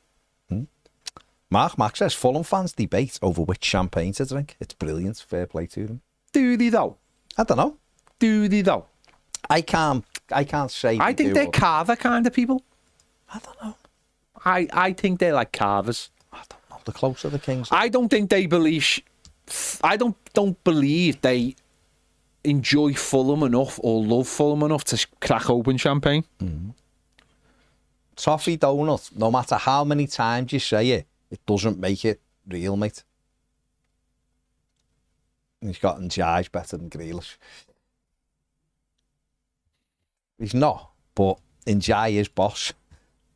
Mark Mack says Fulham fans debate over which champagne to drink. It's brilliant. Fair play to them. Do they though? I don't know. Do they though? I can't say. I think they're carver kind of people. I don't know. I think they're like carvers. I don't know. The closer the Kings. I don't think they believe. I don't believe they enjoy Fulham enough or love Fulham enough to crack open champagne. Toffee donut. No matter how many times you say it, it doesn't make it real, mate. He's got Njai's better than Grealish. He's not, but Njai is boss.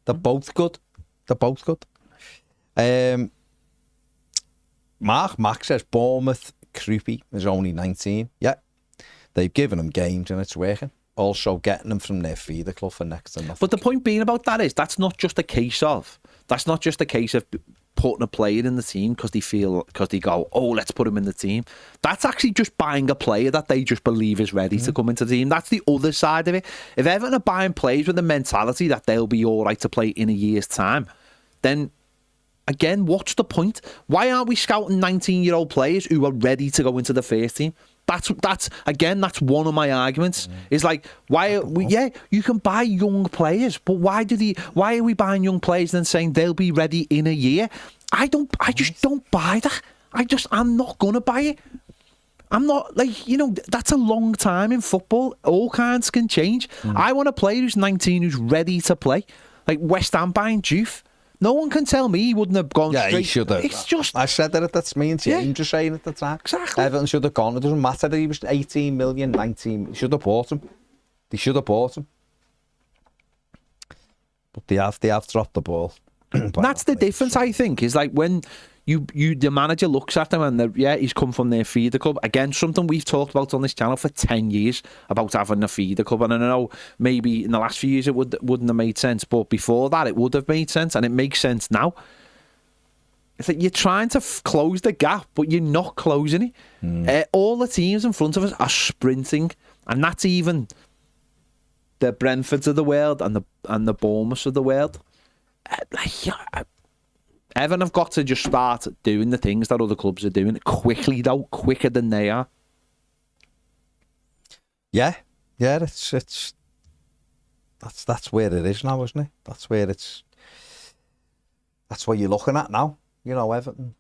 They're both good. They're both good. Mark says Bournemouth, Krupi is only 19. Yeah, they've given him games and it's working. Also getting them from their feeder club for next to nothing. But the point being about that is that's not just a case of putting a player in the team because they go, oh, let's put him in the team. That's actually just buying a player that they just believe is ready to come into the team. That's the other side of it. If Everton are buying players with the mentality that they'll be all right to play in a year's time, then again, what's the point? Why aren't we scouting 19-year-old players who are ready to go into the first team? That's one of my arguments. Is like, why you can buy young players, but why are we buying young players and saying they'll be ready in a year? I just don't buy that. I'm not gonna buy it. I'm not, that's a long time in football. All kinds can change. I want a player who's 19 who's ready to play. Like West Ham buying Juve. No one can tell me he wouldn't have gone straight. Yeah, he should have. It's just... I said that that's me and James just saying at the time. Exactly. Everton should have gone. It doesn't matter that he was 18 million, 19. They should have bought him. But they have dropped the ball. That's the difference, I think, is like when the manager looks at them and he's come from their feeder club. Again, something we've talked about on this channel for 10 years about having a feeder club. And I know maybe in the last few years it wouldn't have made sense, but before that it would have made sense, and it makes sense now. It's like you're trying to close the gap, but you're not closing it. All the teams in front of us are sprinting, and that's even the Brentfords of the world and the Bournemouths of the world. Everton have got to just start doing the things that other clubs are doing quickly, though, quicker than they are. Yeah, it's that's where it is now, isn't it? That's what you're looking at now. Everton.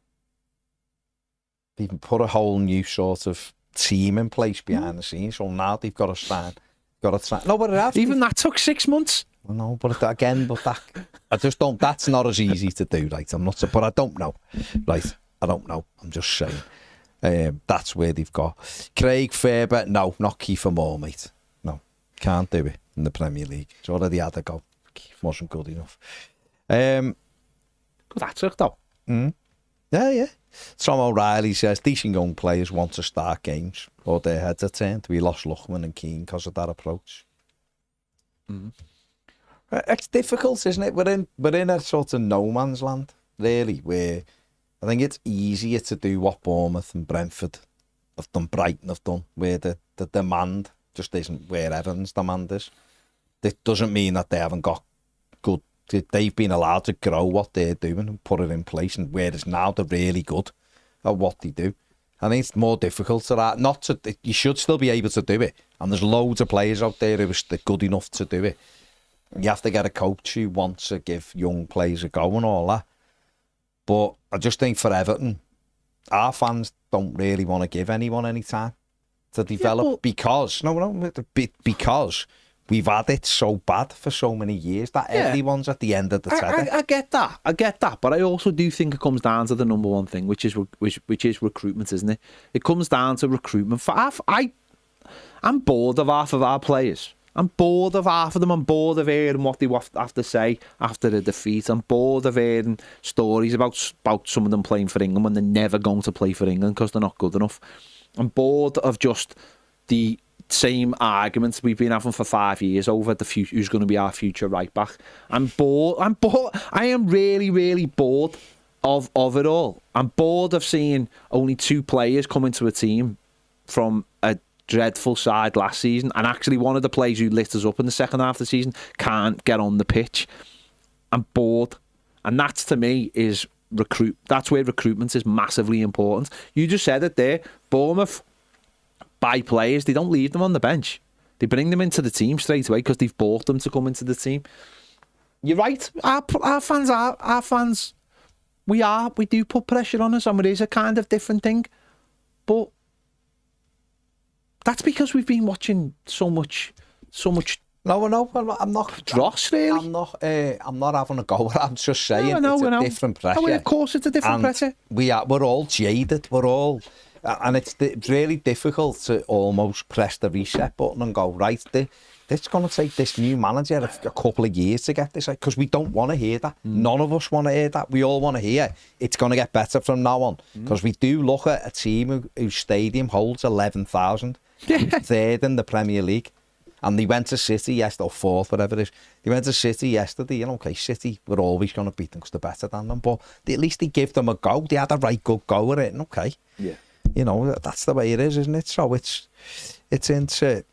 They've put a whole new sort of team in place behind the scenes, so now they've got to sign. No, but it has. Even that took 6 months. No, but I just don't. That's not as easy to do, right? I'm not, but I don't know, right? I don't know. I'm just saying. That's where they've got Craig Faber. No, not Kiefer Moore, mate. No, can't do it in the Premier League. It's already had a go. Wasn't good enough. Good hat-trick though. Yeah. Tom O'Reilly says decent young players want to start games, or their heads are turned. We lost Luckman and Keane because of that approach. It's difficult, isn't it? We're in a sort of no man's land, really, where I think it's easier to do what Bournemouth and Brentford have done, Brighton have done, where the demand just isn't where Everton's demand is. It doesn't mean that they haven't got good. They've been allowed to grow what they're doing and put it in place, and whereas now they're really good at what they do. I think it's more difficult to that. You should still be able to do it, and there's loads of players out there who are good enough to do it. You have to get a coach who wants to give young players a go and all that. But I just think for Everton, our fans don't really want to give anyone any time to develop because we've had it so bad for so many years that everyone's at the end of the tether. I get that, but I also do think it comes down to the number one thing, which is recruitment, isn't it? It comes down to recruitment. I'm bored of half of our players. I'm bored of half of them. I'm bored of hearing what they have to say after the defeat. I'm bored of hearing stories about some of them playing for England when they're never going to play for England because they're not good enough. I'm bored of just the same arguments we've been having for 5 years over the future, who's going to be our future right back. I'm bored. I am really, really bored of it all. I'm bored of seeing only 2 players come into a team from a dreadful side last season, and actually one of the players who lit us up in the second half of the season can't get on the pitch. I'm bored, and that's to me is that's where recruitment is massively important. You just said it there. Bournemouth buy players, they don't leave them on the bench, they bring them into the team straight away because they've bought them to come into the team. You're right, our fans we do put pressure on us, and it is a kind of different thing, but that's because we've been watching so much. No, I'm not. Dross, really. I'm not having a go. I'm just saying it's a different pressure. Oh, of course, it's a different pressure. We're all jaded. And it's really difficult to almost press the reset button and go right. it's going to take this new manager a couple of years to get this, because we don't want to hear that. None of us want to hear that. We all want to hear it's going to get better from now on, because we do look at a team whose stadium holds 11,000, third in the Premier League, and they went to City yesterday, or fourth, whatever it is. They went to City yesterday, and okay, City, we're always going to beat them because they're better than them, but at least they give them a go. They had a right good go at it, and okay. Yeah. You know, that's the way it is, isn't it? So it's into...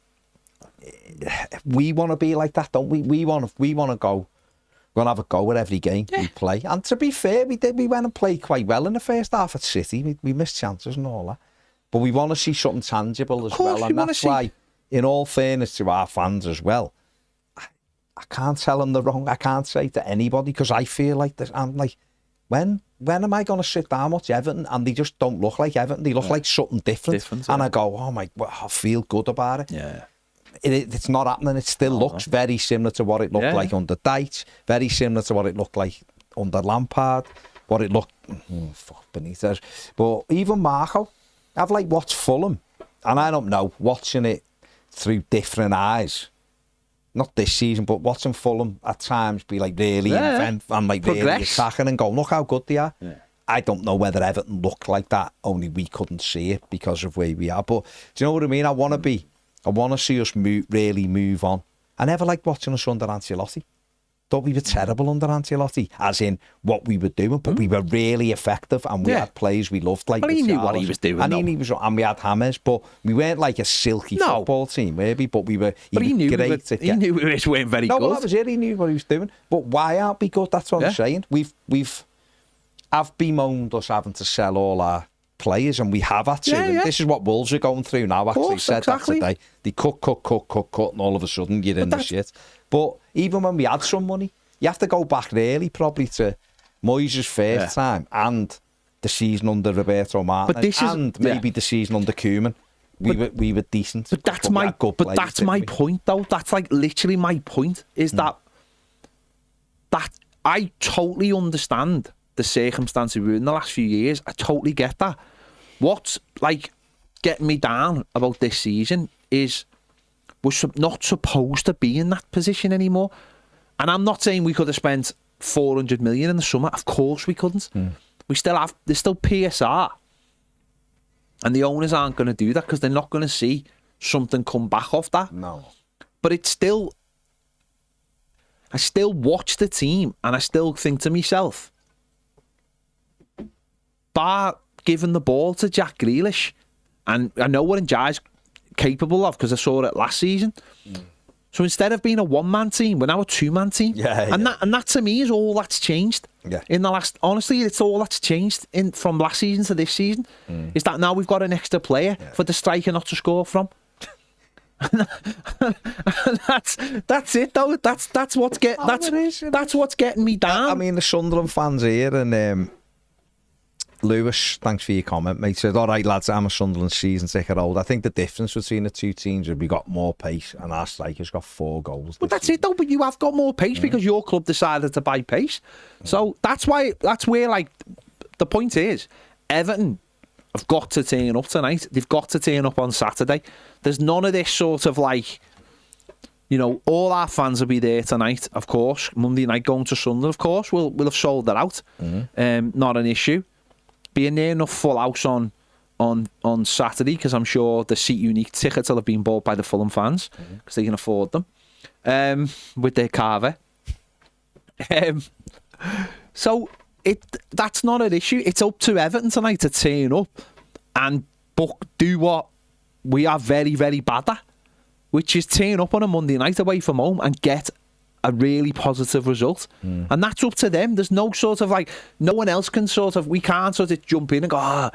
We want to be like that, don't we? We want to go. We're going to have a go at every game we play. And to be fair, we went and played quite well in the first half at City. We missed chances and all that. But we want to see something tangible as well. And that's why, in all fairness to our fans as well, I can't tell them they're wrong. I can't say to anybody, because I feel like this. I'm like, when am I going to sit down, watch Everton, and they just don't look like Everton? They look like something different. And I go, oh my, I feel good about it. Yeah. It's not happening. It still looks very similar to what it looked like under Dyche, very similar to what it looked like under Lampard, what it looked fuck Benitez. But even Marco, I've like watched Fulham, and I don't know, watching it through different eyes. Not this season, but watching Fulham at times be like really and like really attacking and going, look how good they are. Yeah. I don't know whether Everton looked like that, only we couldn't see it because of where we are. But do you know what I mean? I want to see us really move on. I never liked watching us under Ancelotti. Thought we were terrible under Ancelotti, as in what we were doing, but we were really effective, and we had players we loved. Like, he knew what he was doing. And we had hammers, but we weren't like a silky football team, maybe. But we were. He knew we weren't very good. No, well, that was it. He knew what he was doing. But why aren't we good? That's what I'm saying. I've bemoaned us having to sell all our players, and we have had to. And this is what Wolves are going through now. Actually, said that today. They cut, and all of a sudden you're in the shit. But even when we had some money, you have to go back really, probably to Moyes' first time and the season under Roberto Martinez, and maybe the season under Koeman. We were decent. But that's my point, though. That's like literally my point. Is that I totally understand the circumstances we were in the last few years. I totally get that. What's like getting me down about this season is we're not supposed to be in that position anymore. And I'm not saying we could have spent 400 million in the summer. Of course we couldn't. We still have, there's still PSR. And the owners aren't going to do that because they're not going to see something come back off that. No. But it's still, I still watch the team and I still think to myself, bar giving the ball to Jack Grealish, and I know what Njai's capable of because I saw it last season. So instead of being a one-man team, we're now a two-man team. And that to me is all that's changed. In the last, honestly, it's all that's changed from last season to this season. Is that now we've got an extra player for the striker not to score from. that's it though. That's what's getting me down. I mean, the Sunderland fans here, and Lewis, thanks for your comment, mate. Said, all right, lads, I'm a Sunderland season ticket holder. I think the difference between the two teams is we got more pace and our striker's got 4 goals. But that's it though. But you have got more pace because your club decided to buy pace. So that's where like the point is, Everton have got to turn up tonight. They've got to turn up on Saturday. There's none of this sort of like, you know, all our fans will be there tonight, of course. Monday night going to Sunderland, of course. We'll have sold that out. Not an issue. Being near enough full house on Saturday, because I'm sure the Seat Unique tickets will have been bought by the Fulham fans because they can afford them with their carver. So that's not an issue. It's up to Everton tonight to turn up and do what we are very, very bad at, which is turn up on a Monday night away from home and get a really positive result. And that's up to them. There's no sort of like, no one else can sort of, we can't sort of jump in and go,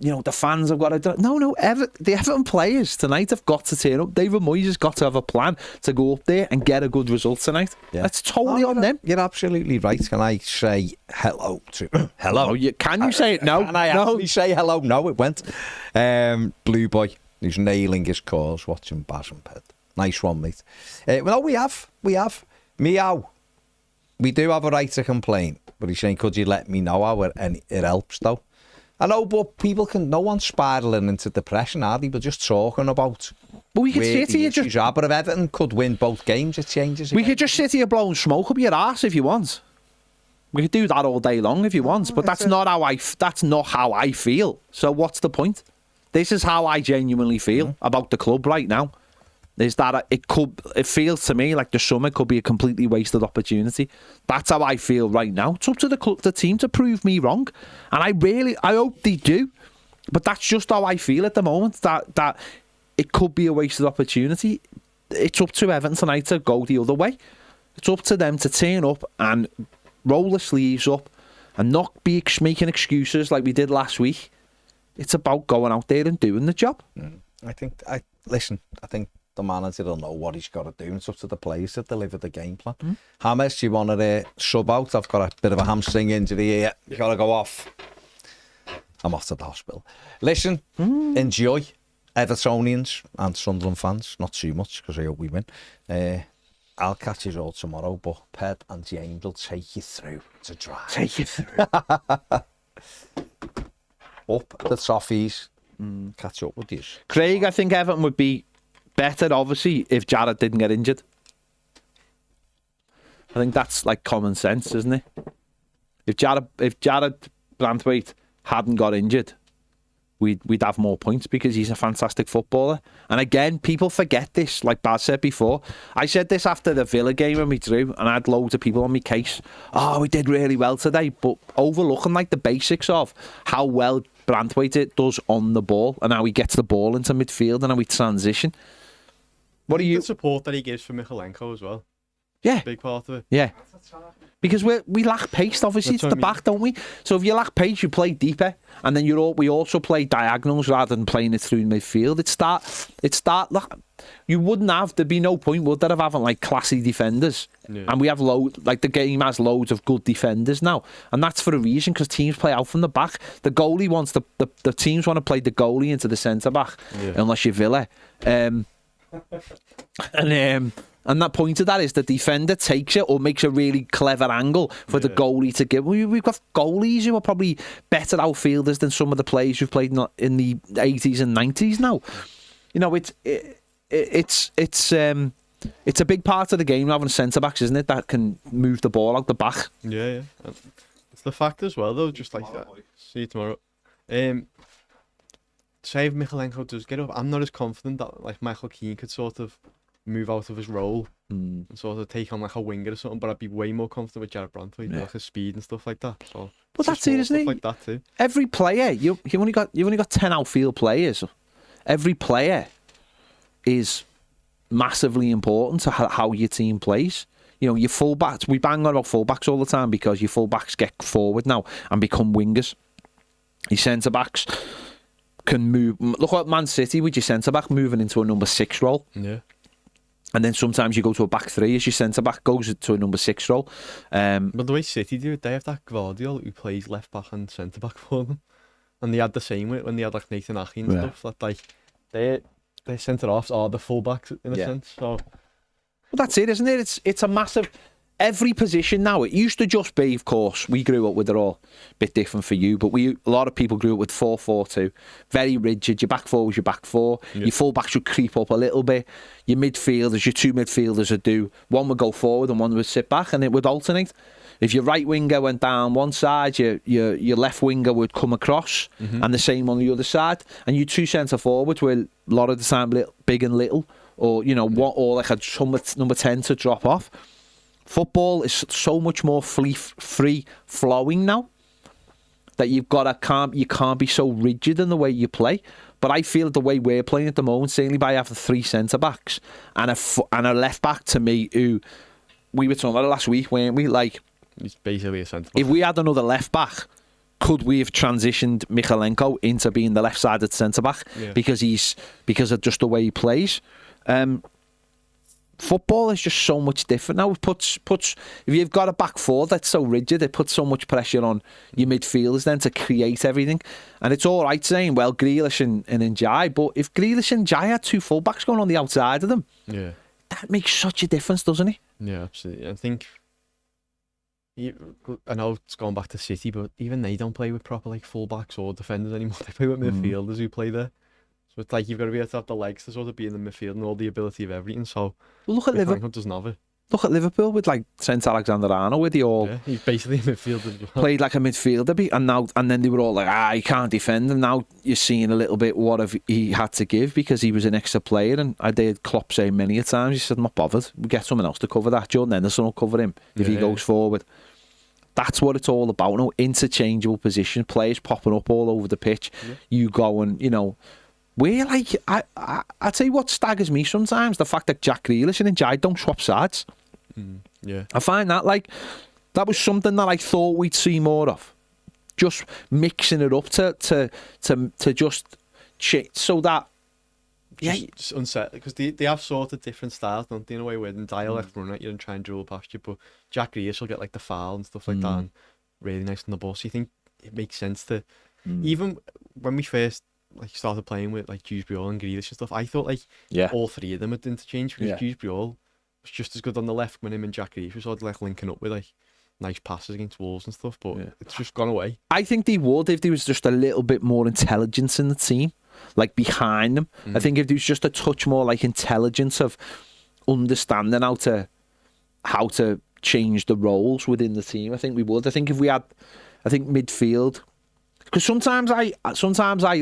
you know, the fans have got to do it. No, the Everton players tonight have got to turn up. David Moyes has got to have a plan to go up there and get a good result tonight. That's totally on them. You're absolutely right. Can I say hello to... hello? Can you say it? No. Can I actually say hello? No, it went. Blue Boy, who's nailing his calls, watching Baz and Ped. Nice one, mate. Well, we have. Meow. We do have a right to complain, but he's saying, could you let me know how it helps, though? I know, but no one's spiralling into depression, are they? We're just talking about but we could sit here just... but if Everton could win both games, it changes again. We could just sit here blowing smoke up your arse if you want. We could do that all day long if you want, but that's not how I feel. So what's the point? This is how I genuinely feel about the club right now. Is that it feels to me like the summer could be a completely wasted opportunity. That's how I feel right now. It's up to the team to prove me wrong, and I hope they do. But that's just how I feel at the moment. That it could be a wasted opportunity. It's up to Everton tonight to go the other way. It's up to them to turn up and roll the sleeves up and not be making excuses like we did last week. It's about going out there and doing the job. I think the manager will know what he's got to do. It's up to the players to deliver the game plan. James, do you want to sub out? I've got a bit of a hamstring injury here. You got to go off. I'm off to the hospital. Listen, enjoy, Evertonians and Sunderland fans. Not too much, because I hope we win. I'll catch you all tomorrow, but Ped and James will take you through to drive. Take you through. Up the Toffies. Catch up with you. Craig, I think Everton would be better, obviously, if Jared didn't get injured. I think that's like common sense, isn't it? If Jared Branthwaite hadn't got injured, we'd have more points because he's a fantastic footballer. And again, people forget this, like Baz said before. I said this after the Villa game when we drew, and I had loads of people on my case. Oh, we did really well today, but overlooking like the basics of how well Branthwaite does on the ball and how he gets the ball into midfield and how we transition. What do you... The support that he gives for Michalenko as well. Yeah. Big part of it. Yeah. Because we lack pace, obviously. It's the back, don't we? So if you lack pace, you play deeper. And then we also play diagonals rather than playing it through midfield. You wouldn't have, there'd be no point, would there, of having like classy defenders. Yeah. And we have the game has loads of good defenders now. And that's for a reason, because teams play out from the back. The goalie wants the teams want to play the goalie into the centre back, unless you're Villa. And that point of that is the defender takes it or makes a really clever angle for the goalie to give. We've got goalies who are probably better outfielders than some of the players who've played in the 80s and 90s now. You know, it's a big part of the game having centre backs, isn't it? That can move the ball out the back. Yeah. It's the fact as well, though. Just like that. See you tomorrow. Say if Michalenko does get up, I'm not as confident that like Michael Keane could sort of move out of his role and sort of take on like a winger or something, but I'd be way more confident with Jared Branthwaite, like his speed and stuff like that. So, but that's it, isn't it? Like that too. Every player, you've only got 10 outfield players. Every player is massively important to how your team plays. You know, your fullbacks, we bang on about fullbacks all the time because your fullbacks get forward now and become wingers. Your centre backs can move. Look at Man City with your centre back moving into a number 6 role. Yeah. And then sometimes you go to a back 3 as your centre back goes to a number 6 role. But the way City do it, they have that Guardiola who plays left back and centre back for them, and they had the same when they had like Nathan Ake and stuff. That like their centre offs are the full backs in a sense. So, well, that's it, isn't it? It's a massive. Every position now, it used to just be, of course, we grew up with it all, a bit different for you, but a lot of people grew up with 4-4-2, very rigid. Your back 4 was your back 4, your full backs would creep up a little bit, your midfielders, your 2 midfielders would do, one would go forward and one would sit back, and it would alternate. If your right winger went down one side, your left winger would come across, and the same on the other side, and your 2 centre forwards were a lot of the time big and little, or or like a number 10 to drop off. Football is so much more free flowing now that you can't be so rigid in the way you play. But I feel the way we're playing at the moment, certainly by having 3 centre backs and a left back, to me, who we were talking about it last week, weren't we? Like, he's basically a centre back. If we had another left back, could we have transitioned Michalenko into being the left-sided centre back because of just the way he plays? Football is just so much different now. It puts if you've got a back 4 that's so rigid, it puts so much pressure on your midfielders then to create everything. And it's all right saying, well, Grealish and Njai, but if Grealish and Njai had 2 fullbacks going on the outside of them, that makes such a difference, doesn't it? Yeah, absolutely. I think I know it's going back to City, but even they don't play with proper like full-backs or defenders anymore. They play with midfielders who play there. So it's like you've got to be able to have the legs to sort of be in the midfield and all the ability of everything. So look at Liverpool. Doesn't have it. Look at Liverpool with like Trent Alexander-Arnold, where they all he's basically a midfielder as well. Played like a midfielder, and then they were all like, he can't defend, and now you're seeing a little bit what have he had to give because he was an extra player. And I did Klopp say many a times, he said, I'm not bothered, we get someone else to cover that. Jordan Henderson will cover him if he goes forward. That's what it's all about. No interchangeable position, players popping up all over the pitch. You go and we're like, I tell you what staggers me sometimes, the fact that Jack Grealish and Njai don't swap sides. I find that that was something that I thought we'd see more of. Just mixing it up to just so that just unset, because they have sort of different styles, don't they, in a way, where Njai will run at you and try and dribble past you, but Jack Grealish will get like the foul and stuff like that, and really nice on the ball. So you think it makes sense to even when we first started playing with like Dewsbury and Grealish and stuff, I thought all three of them had interchanged, because Dewsbury was just as good on the left when him and Jack Grealish were sort of like linking up with like nice passes against Wolves and stuff, but it's just gone away. I think they would if there was just a little bit more intelligence in the team, like behind them. I think if there was just a touch more like intelligence of understanding how to change the roles within the team, I think we would. I think if we had, midfield, because sometimes I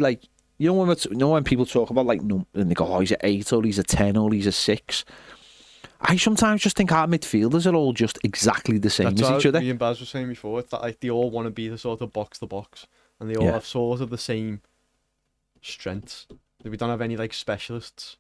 like, when people talk about like, and they go, he's an 8 or he's a 10 or he's a 6. I sometimes just think our midfielders are all just exactly the same as each other. Me and Baz were saying before, it's that like they all want to be the sort of box to box, and they all have sort of the same strengths. We don't have any like specialists.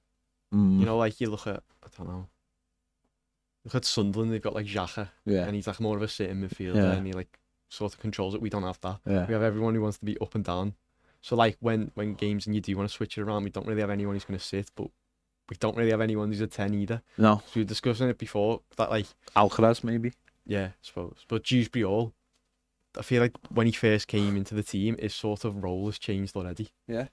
Like you look at, look at Sunderland, they've got like Xhaka, and he's like more of a sitting midfielder, and he like sort of controls it. We don't have that. We have everyone who wants to be up and down. So like when games and you do want to switch it around, we don't really have anyone who's going to sit, but we don't really have anyone who's a 10 either. No. So we were discussing it before, that like Alcaraz maybe. Yeah, I suppose. But Dewsbury I feel like when he first came into the team, his sort of role has changed already. Yeah.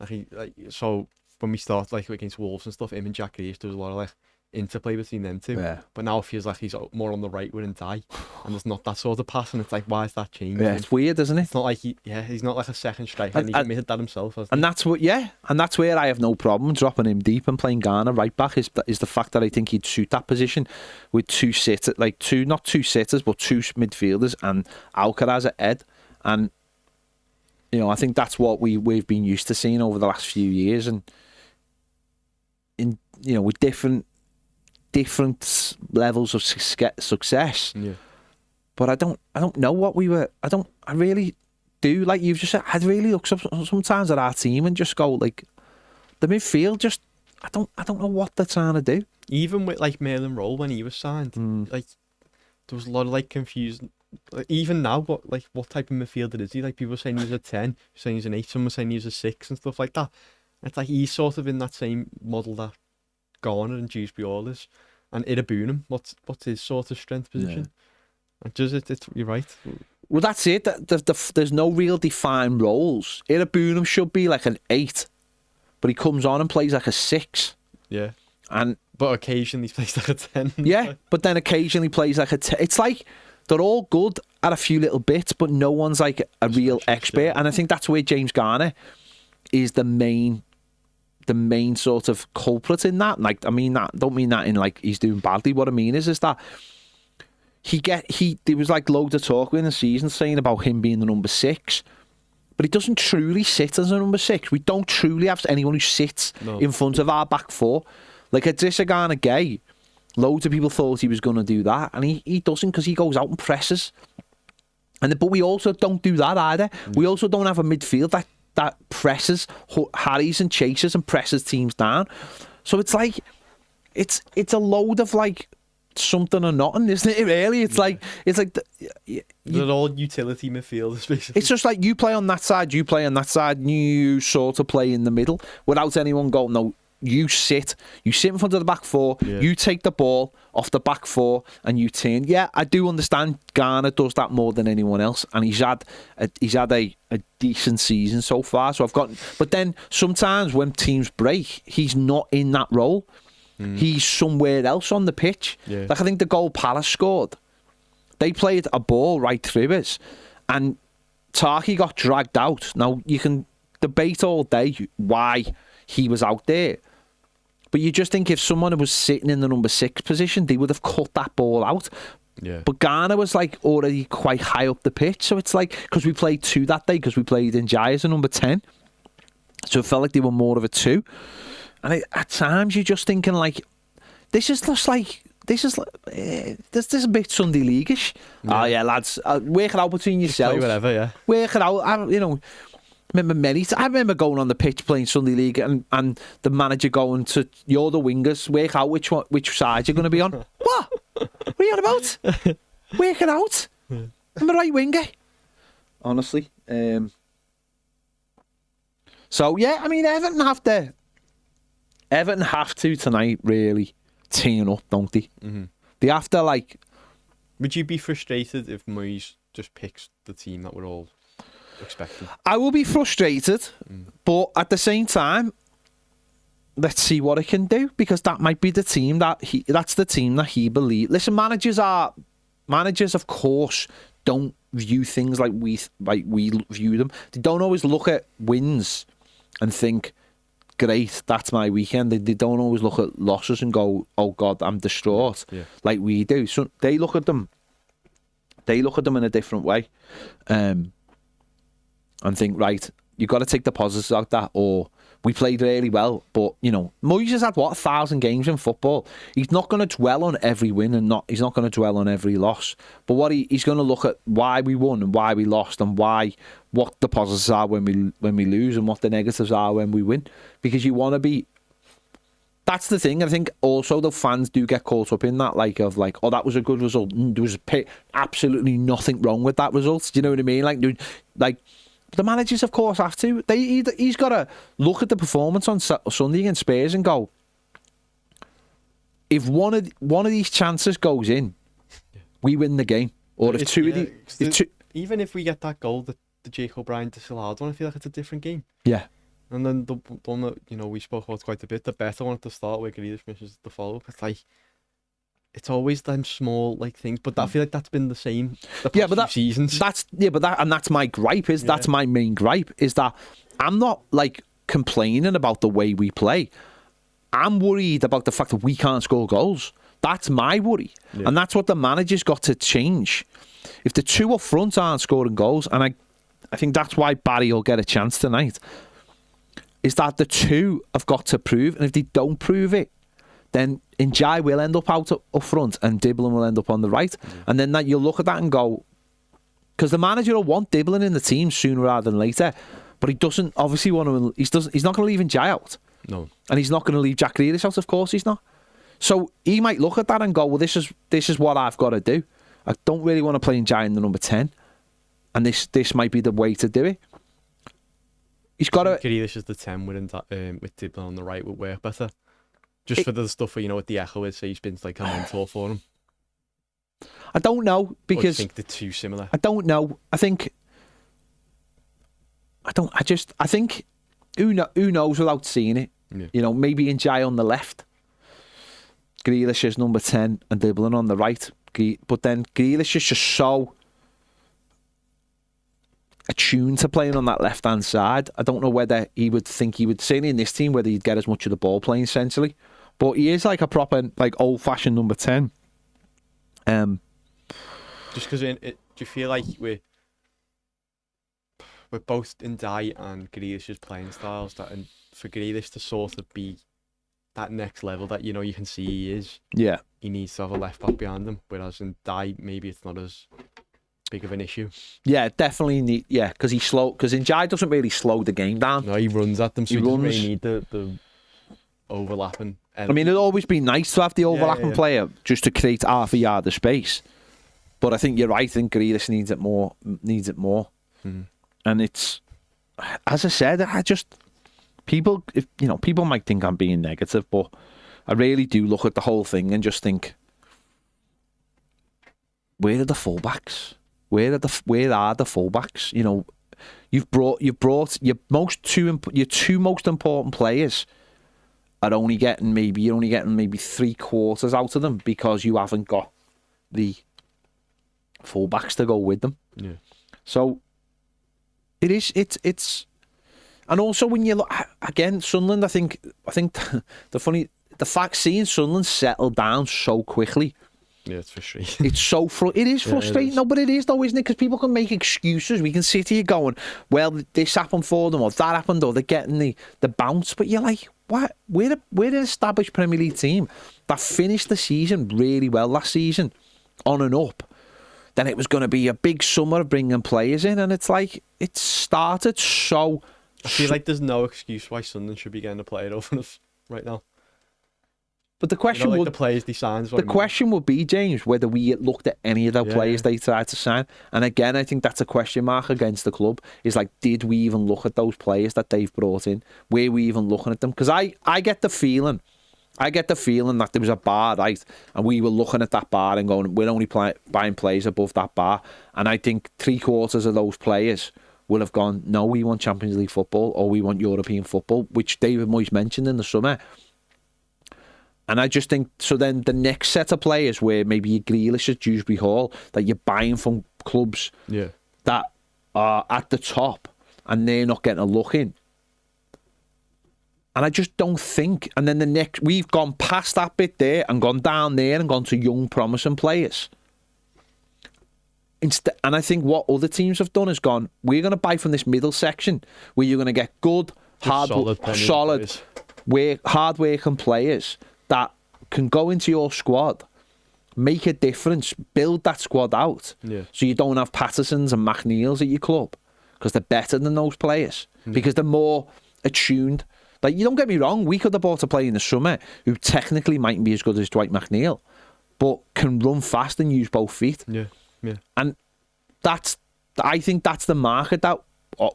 So when we started like against Wolves and stuff, him and Jack Grealish, there was a lot of like interplay between them two. Yeah. But now it feels like he's more on the right with Njai, and there's not that sort of pass, and it's like, why is that changed? Yeah, it's weird, isn't it? It's not like he's not like a second striker, and he's admitted that himself. And that's where I have no problem dropping him deep and playing Garner right back, is the fact that I think he'd suit that position with not two sitters, but two midfielders and Alcaraz at head. And I think that's what we've been used to seeing over the last few years, and with different levels of success. Yeah. But I don't know what we were. I really do, like you've just said, I'd really look sometimes at our team and just go like, the midfield just, I don't know what they're trying to do. Even with like Merlin Roll when he was signed, like there was a lot of like confusion. Like, even now, what type of midfielder is he? Like people were saying he was a 10, saying he's an 8, some were saying he was a 6 and stuff like that. It's like he's sort of in that same model that Garner and Dewsbury is, and Irabunum. What's his sort of strength position? And does it? You're right. Well, that's it. There's no real defined roles. Irabunum should be like an 8, but he comes on and plays like a 6. Yeah. But occasionally he plays like a 10. Yeah, but then occasionally plays like a 10. It's like they're all good at a few little bits, but no one's like a real expert. Yeah. And I think that's where James Garner is the main sort of culprit in that. Like, I mean that, don't mean that in like he's doing badly. What I mean is that there was like loads of talk within the season saying about him being the number 6, but he doesn't truly sit as a number 6. We don't truly have anyone who sits in front of our back four. Like Idrissa Gana Gueye, loads of people thought he was going to do that, and he doesn't, because he goes out and presses. But we also don't do that either. We also don't have a midfield that presses, harries and chases and presses teams down. So it's like it's a load of like something or nothing, isn't it? Really, it's like they're all utility midfielders basically. It's just like you play on that side, you play on that side, and you sort of play in the middle without anyone going, no, you sit in front of the back four, you take the ball off the back four and you turn. Yeah, I do understand Garner does that more than anyone else, and he's had a decent season so far. But then sometimes when teams break, he's not in that role. He's somewhere else on the pitch. Yeah. Like I think the goal Palace scored, They played a ball right through us, and Toffee got dragged out. Now, you can debate all day why he was out there, but you just think if someone was sitting in the number 6 position, they would have cut that ball out. Yeah. But Ghana was like already quite high up the pitch, so it's like, because we played 2 that day, because we played Njai as a number 10, so it felt like they were more of a 2. And at times you're just thinking like, this is a bit Sunday League-ish. Yeah. Oh yeah, lads, work it out between yourselves. Play whatever, yeah. Work it out. I remember going on the pitch playing Sunday League and the manager going to, you're the wingers, work out which side you're going to be on. What are you on about? Work it out. I'm a right winger. Honestly. So yeah, I mean, Everton have to tonight really teeing up, don't they? Mm-hmm. They have to, like... Would you be frustrated if Moyes just picks the team that we're all expecting? I will be frustrated, but at the same time, let's see what it can do, because that might be the team that's the team that he believes. Listen, managers, of course, don't view things like we view them. They don't always look at wins and think, great, that's my weekend. They don't always look at losses and go, oh God, I'm distraught, like we do. So they look at them in a different way, and think, right, you've got to take the positives out of that, or we played really well, but Moyes has had 1,000 games in football. He's not going to dwell on every win, and he's not going to dwell on every loss. But what he's going to look at why we won and why we lost, and what the positives are when we lose, and what the negatives are when we win. Because you want to be. That's the thing. I think also the fans do get caught up in that, oh, that was a good result. There was absolutely nothing wrong with that result. Do you know what I mean? Like the managers, of course, have to. He's got to look at the performance on Sunday against Spurs and go, if one of these chances goes in, we win the game. Or if even if we get that goal that the Jacob Brien disallowed one, I feel like it's a different game. Yeah. And then the one that we spoke about quite a bit, the better one at the start where Grealish misses the follow-up. It's like, it's always them small things, but I feel like that's been the same the past few seasons. That's my gripe. That's my main gripe, is that I'm not complaining about the way we play. I'm worried about the fact that we can't score goals. That's my worry, and that's what the manager's got to change. If the 2 up front aren't scoring goals, and I think that's why Barry will get a chance tonight, is that the 2 have got to prove, and if they don't prove it, then Njai will end up out up front and Dibbling will end up on the right. And then you'll look at that and go, because the manager will want Dibbling in the team sooner rather than later, but he doesn't obviously want to. He's not going to leave Njai out. No, and he's not going to leave Jack Grealish out. Of course, he's not. So he might look at that and go, well, this is what I've got to do. I don't really want to play Njai in the number 10, and this might be the way to do it. He's got to. Grealish is the 10 with Dibbling on the right would work better. Just for the stuff where, with the Echo, would say he's been like a mentor for him. I don't know, because I think they're too similar. I don't know. I think who knows without seeing it. Yeah. Maybe Njai on the left, Grealish is number 10 and Dibbling on the right. But then Grealish is just so attuned to playing on that left-hand side. I don't know whether he would certainly in this team, whether he'd get as much of the ball playing essentially. But he is like a proper, old-fashioned number 10. Just because do you feel like we're both Ndai and Grealish's playing styles, and for Grealish to sort of be that next level that you can see he is, he needs to have a left back behind him, whereas Ndai maybe it's not as big of an issue. Yeah, definitely because Njai doesn't really slow the game down. No, he runs at them, so he doesn't really need the overlapping. I mean, it'd always be nice to have the overlapping player just to create half a yard of space. But I think you're right. I think Grealish needs it more. Mm-hmm. And it's, as I said, people might think I'm being negative, but I really do look at the whole thing and just think, where are the fullbacks? Where are the fullbacks? You've brought your two most important players are only getting maybe 3/4 out of them because you haven't got the full-backs to go with them. Yeah. So it's and also when you look again, Sunderland, I think the fact seeing Sunderland settle down so quickly. Yeah, it's frustrating. It's so it is frustrating. It is. No, but it is though, isn't it? Because people can make excuses. We can sit here going, well, this happened for them, or that happened, or they're getting the bounce. But you're like, what? We're an established Premier League team that finished the season really well last season, on and up. Then it was going to be a big summer of bringing players in, and it's like it started so. I feel like there's no excuse why Sunderland should be getting a player over us right now. But the question like would the players they signed. The question would be, James, whether we looked at any of the players they tried to sign. And again, I think that's a question mark against the club. Is like, did we even look at those players that they've brought in? Were we even looking at them? Because I get the feeling that there was a bar, right? And we were looking at that bar and going, we're only buying players above that bar. And I think 3/4 of those players will have gone, no, we want Champions League football or we want European football, which David Moyes mentioned in the summer. And I just think, so then the next set of players where maybe you Grealish at Dewsbury Hall, that you're buying from clubs that are at the top and they're not getting a look in. And I just don't think, and then the next, we've gone past that bit there and gone down there and gone to young promising players. And I think what other teams have done is gone, we're going to buy from this middle section where you're going to get good, hard-working players that can go into your squad, make a difference, build that squad out. Yeah. So you don't have Pattersons and McNeils at your club because they're better than those players because they're more attuned. Like, you don't get me wrong, we could have bought a player in the summer who technically mightn't be as good as Dwight McNeil, but can run fast and use both feet. Yeah, yeah. And I think that's the market that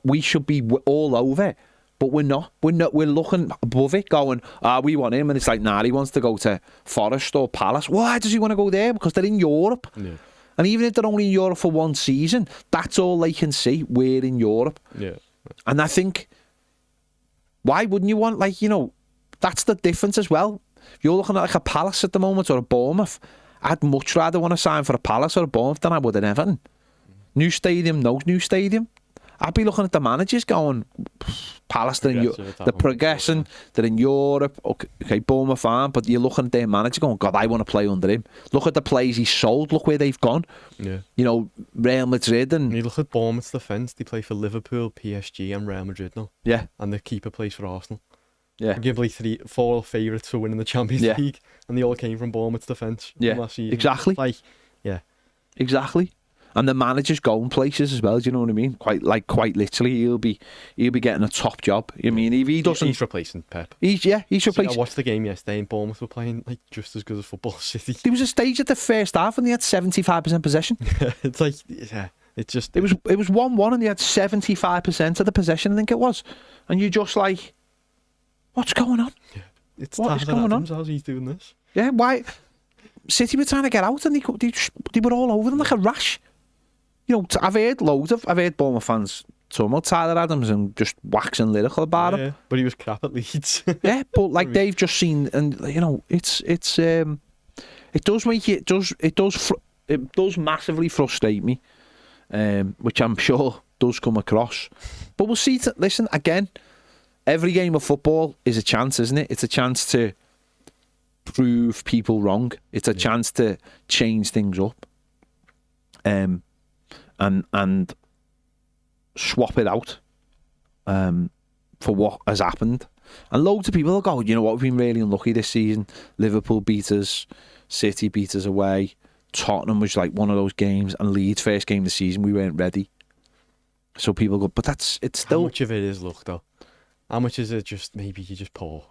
we should be all over. But we're not. We're looking above it, going, we want him. And it's like, nah, he wants to go to Forest or Palace. Why does he want to go there? Because they're in Europe. Yeah. And even if they're only in Europe for one season, that's all they can see. We're in Europe. Yeah. And I think, why wouldn't you want, like, you know, that's the difference as well. If you're looking at like a Palace at the moment or a Bournemouth, I'd much rather want to sign for a Palace or a Bournemouth than I would an Everton. New stadium, no new stadium. I'd be looking at the managers going, Palace, they're progressing, they're in Europe, okay, Bournemouth aren't, but you're looking at their manager going, God, I want to play under him. Look at the players he's sold, look where they've gone. Yeah. You know, Real Madrid and... You look at Bournemouth's defence, they play for Liverpool, PSG and Real Madrid now. Yeah. And the keeper plays for Arsenal. Yeah. Arguably 4 favourites for winning the Champions League, and they all came from Bournemouth's defence last season. Exactly. Like, yeah. Exactly. And the manager's going places as well. Do you know what I mean? Quite literally, he'll be getting a top job. I mean, if he doesn't, he's replacing Pep. He's replacing. I watched the game yesterday, and Bournemouth were playing like just as good as Football City. There was a stage at the first half, and they had 75% possession. It's like, yeah, it's just it was 1-1, and they had 75% of the possession. I think it was, and you're just like, what's going on? Yeah. It's what is going on? How's he doing this? Yeah, why? City were trying to get out, and they were all over them like a rash. You know, I've heard Bournemouth fans talking about Tyler Adams and just waxing lyrical about him. But he was crap at Leeds. Yeah, but like they've just seen, and you know, it does make you, it does massively frustrate me, which I'm sure does come across. But we'll see. Listen, again, every game of football is a chance, isn't it? It's a chance to prove people wrong. It's a chance to change things up. And swap it out for what has happened. And loads of people will go, you know what, we've been really unlucky this season. Liverpool beat us, City beat us away, Tottenham was like one of those games, and Leeds first game of the season we weren't ready. So people go, but it's still... How much of it is luck though? How much is it just maybe you just poor?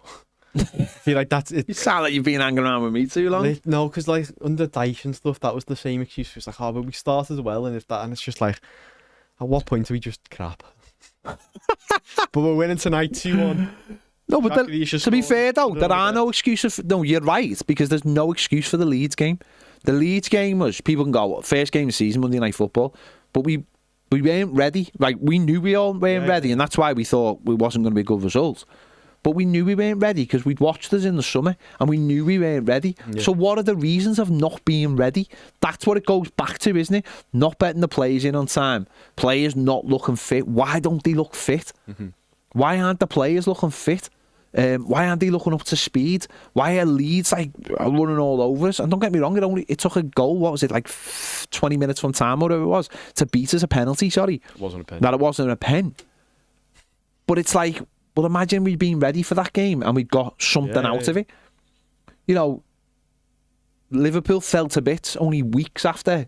I feel like that's it. You sound like you've been hanging around with me too long. No, because like under Dyche and stuff, that was the same excuse. It was like, oh, but we started well, and it's just like, at what point are we just crap? But we're winning tonight 2-1. No, but to be fair though, there are no excuses. No, you're right, because there's no excuse for the Leeds game. The Leeds game was, people can go, first game of the season, Monday Night Football, but we weren't ready. Like, we knew we all weren't ready, and that's why we thought it wasn't going to be a good result. but we knew we weren't ready because we'd watched us in the summer and we knew we weren't ready. Yeah. So what are the reasons of not being ready? That's what it goes back to, isn't it? Not betting the players in on time. Players not looking fit. Why don't they look fit? Why aren't the players looking fit? Why aren't they looking up to speed? Why are Leeds like running all over us? And don't get me wrong, it took a goal, what was it, like 20 minutes from time, whatever it was, to beat us a penalty, sorry. It wasn't a pen. That it wasn't a pen. But it's like, well, imagine we'd been ready for that game and we'd got something out of it. You know, Liverpool fell to bits only weeks after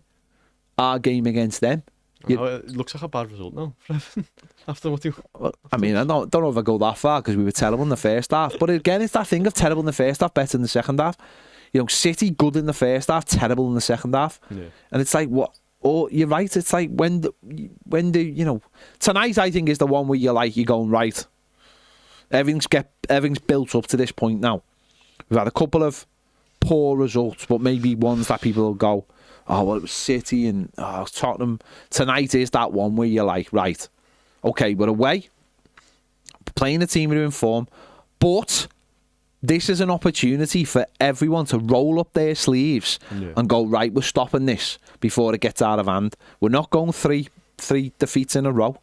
our game against them. It looks like a bad result now for Everton. After what you... Well, I mean, I don't know if I go that far because we were terrible in the first half. But again, it's that thing of terrible in the first half, better in the second half. You know, City good in the first half, terrible in the second half. Yeah. And it's like, what? Oh, you're right. It's like when do you know? Tonight, I think, is the one where you're going right. Everything's built up to this point now. We've had a couple of poor results, but maybe ones that people will go, oh, well, it was City and Tottenham. Tonight is that one where you're like, right, okay, we're away, playing the team who are in form, but this is an opportunity for everyone to roll up their sleeves and go, right, we're stopping this before it gets out of hand. We're not going three defeats in a row.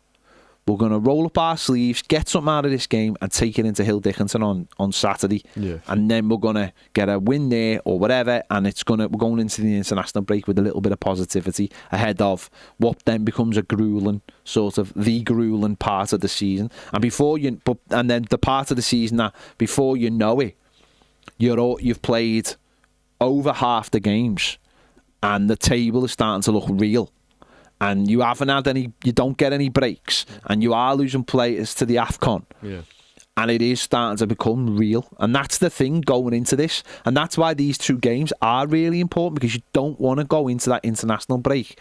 We're going to roll up our sleeves, get something out of this game and take it into Hill Dickinson on Saturday. Yeah. And then we're going to get a win there or whatever. And we're going into the international break with a little bit of positivity ahead of what then becomes the grueling part of the season. And and then the part of the season that before you know it, you've played over half the games and the table is starting to look real. And you don't get any breaks, and you are losing players to the AFCON. Yeah. And it is starting to become real. And that's the thing going into this. And that's why these two games are really important, because you don't want to go into that international break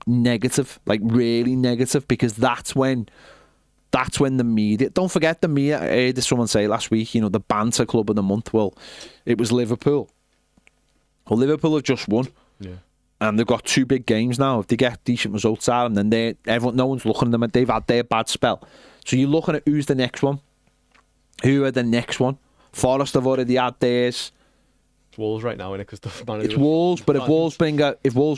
negative, like really negative, because that's when the media... Don't forget the media. I heard someone say last week, you know, the banter club of the month. Well, it was Liverpool. Well, Liverpool have just won. Yeah. And they've got two big games now. If they get decent results out of them, then no one's looking at them. They've had their bad spell. So you're looking at who's the next one. Who are the next one? Forest have already had theirs. It's Wolves right now, innit? Because the manager. It's Wolves, but if Wolves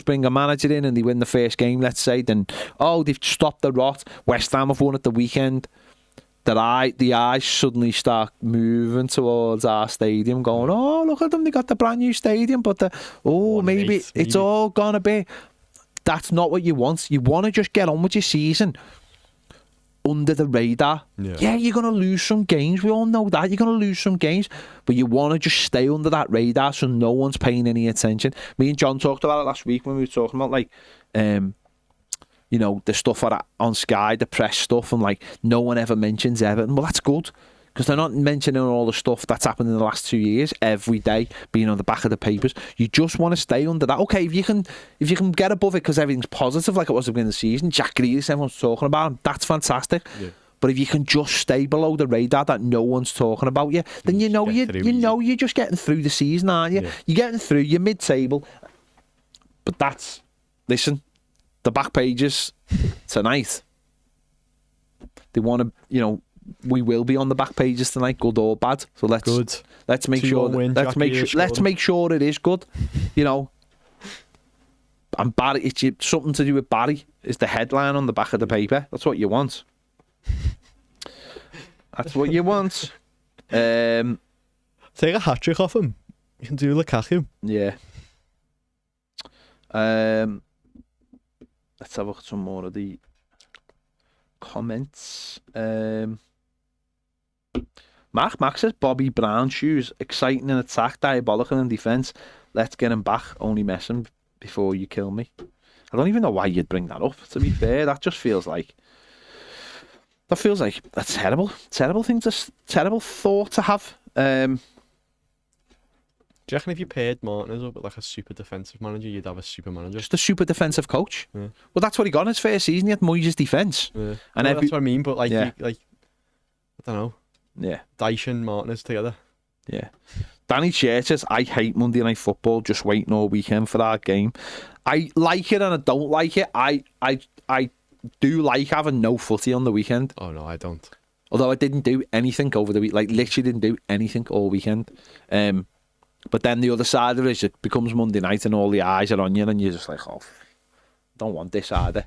bring a manager in and they win the first game, let's say, then they've stopped the rot. West Ham have won at the weekend. The eyes suddenly start moving towards our stadium, going, oh, look at them, they got the brand new stadium, but maybe it's all gonna be. That's not what you want. You want to just get on with your season under the radar. Yeah, you're gonna lose some games. We all know that you're gonna lose some games, but you want to just stay under that radar so no one's paying any attention. Me and John talked about it last week when we were talking about you know, the stuff on Sky, the press stuff, and like no one ever mentions Everton. Well, that's good, because they're not mentioning all the stuff that's happened in the last 2 years every day being on the back of the papers. You just want to stay under that. Okay, if you can get above it because everything's positive like it was at the beginning of the season, Jack Grealish, everyone's talking about him, that's fantastic. Yeah. But if you can just stay below the radar that no one's talking about you, then you're just getting through the season, aren't you? Yeah. You're getting through, you're mid-table. But listen, the back pages tonight, they want to, you know, we will be on the back pages tonight, good or bad. So let's make sure it is good. You know, and Barry, it's something to do with Barry is the headline on the back of the paper. That's what you want. That's what you want. Take a hat trick off him. You can do Lukaku. Yeah. Let's have a look at some more of the comments. Mark says Bobby Brown shoes, exciting in attack, diabolical in defence. Let's get him back, only messing before you kill me. I don't even know why you'd bring that up, to be fair. That feels like a terrible thought to have. Do you reckon if you paired Martinez up with like a super defensive manager, you'd have a super manager? Just a super defensive coach? Yeah. Well, that's what he got in his first season. He had Moyes' defence. Yeah. And that's what I mean, but I don't know. Yeah. Dyson, Martinez together. Yeah. Danny Church, I hate Monday Night Football, just waiting all weekend for that game. I like it and I don't like it. I do like having no footy on the weekend. Oh, no, I don't. Although I didn't do anything over the week, like literally didn't do anything all weekend. But then the other side of it is it becomes Monday night and all the eyes are on you and you're just like, oh, don't want this either.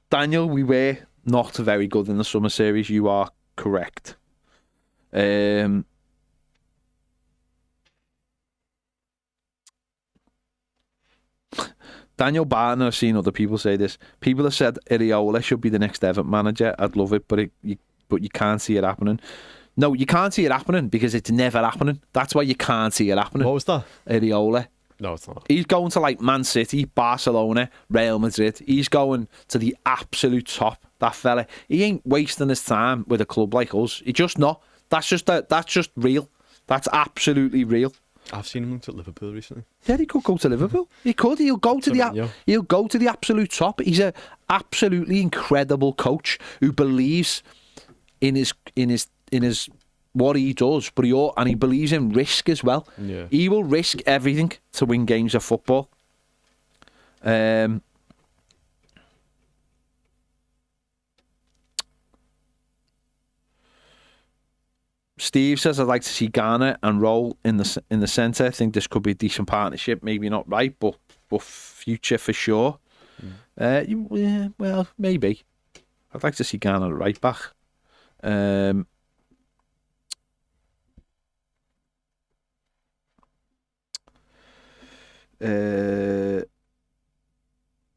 Daniel, we were not very good in the summer series. You are correct. Daniel Barton, I've seen other people say this. People have said Iriola should be the next Everton manager. I'd love it, but you can't see it happening. No, you can't see it happening because it's never happening. That's why you can't see it happening. What was that? Iriola. No, it's not. He's going to like Man City, Barcelona, Real Madrid. He's going to the absolute top. That fella. He ain't wasting his time with a club like us. He just not. That's just real. That's absolutely real. I've seen him at Liverpool recently. Yeah, he could go to Liverpool. He could. He'll go to the absolute top. He's a absolutely incredible coach who believes in his what he does, but he believes in risk as well. Yeah. He will risk everything to win games of football. Steve says, I'd like to see Garner and Roll in the centre. I think this could be a decent partnership. Maybe not right, but future for sure. Well, maybe. I'd like to see Garner at right back.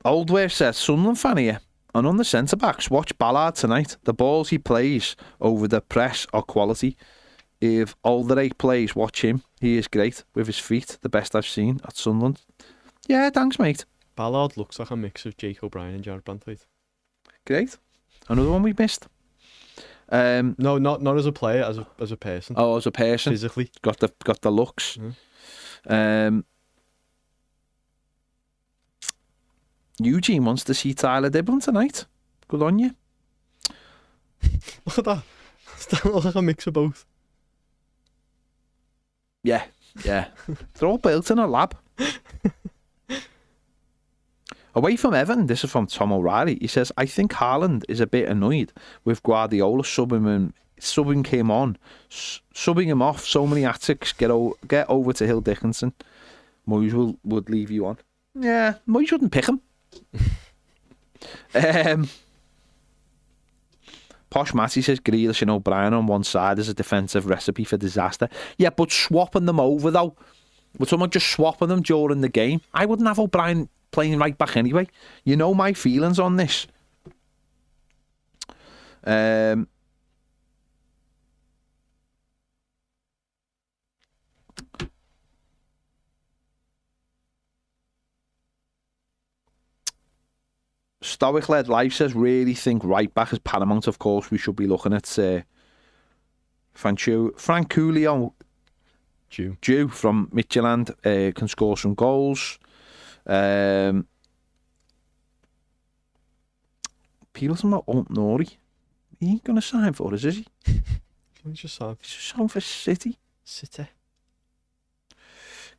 Oldworth says, Sunderland fan here. And on the centre-backs, watch Ballard tonight. The balls he plays over the press are quality. If Alderete plays, watch him. He is great with his feet. The best I've seen at Sunderland. Yeah, thanks, mate. Ballard looks like a mix of Jake O'Brien and Jared Branthwaite. Great. Another one we missed. No, not as a player, as a person. Oh, as a person. Physically. Got the looks. Mm. Eugene wants to see Tyler Dibblin tonight. Good on you. Look at that. Does that look like a mix of both? Yeah. They're all built in a lab. Away from Everton, this is from Tom O'Reilly. He says, I think Haaland is a bit annoyed with Guardiola subbing him on, subbing him off. So many attics. Get over to Hill Dickinson. Moyes would leave you on. Yeah, Moyes wouldn't pick him. Posh Matty says Grealish and O'Brien on one side is a defensive recipe for disaster. Yeah, but swapping them over though, with someone just swapping them during the game, I wouldn't have O'Brien playing right back anyway. You know my feelings on this. Stoic Led Life says, really think right back is paramount. Of course, we should be looking at Franculio Jew from Midtjylland can score some goals. People talking about Nori. He ain't going to sign for us, is he? He's just signed for City.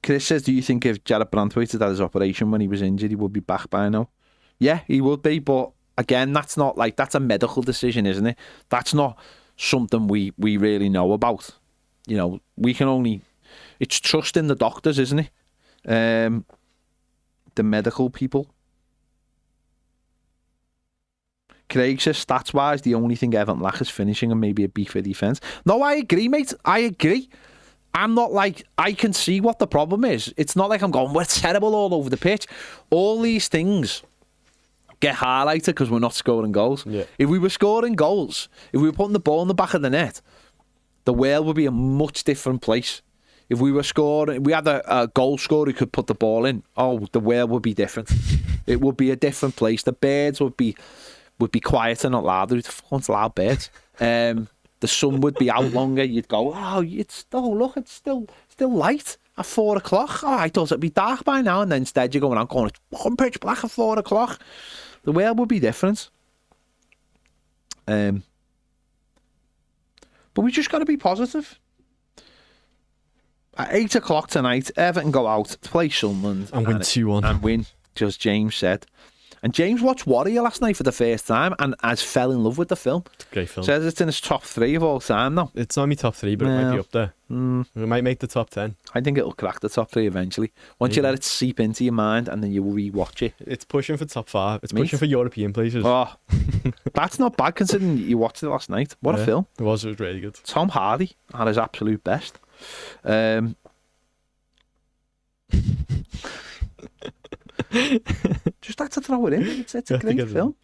Chris says, do you think if Jared Branthwaite had his operation when he was injured, he would be back by now? Yeah, he would be, but again, that's a medical decision, isn't it? That's not something we really know about. You know, it's trusting the doctors, isn't it? The medical people. Craig says, stats-wise, the only thing Everton lack is finishing and maybe a beef for defence. No, I agree, mate. I agree. I'm not like, I can see what the problem is. It's not like I'm going, we're terrible all over the pitch. All these things get highlighted because we're not scoring goals. Yeah. If we were scoring goals, if we were putting the ball in the back of the net, the world would be a much different place. If we were scoring, if we had a goal scorer who could put the ball in, the world would be different. It would be a different place. The birds would be quieter, not louder. It's loud birds. The sun would be out longer. You'd go, look, it's still light at 4 o'clock. Oh, I thought it'd be dark by now. And then instead you're going, it's pitch black at 4 o'clock. The world would be different. But we just got to be positive. At 8 o'clock tonight, Everton go out to play Sunderland And win 2-1. And win, just James said. And James watched Warrior last night for the first time and has fell in love with the film. Great film. Says it's in his top 3 of all time now. It's not my top 3, but it might be up there. It might make the top 10. I think it'll crack the top 3 eventually. Once you let it seep into your mind and then you re-watch it. It's pushing for top 5. It's pushing for European places. Oh, that's not bad considering you watched it last night. What a film. It was really good. Tom Hardy at his absolute best. Just had to throw it in. It's a great film.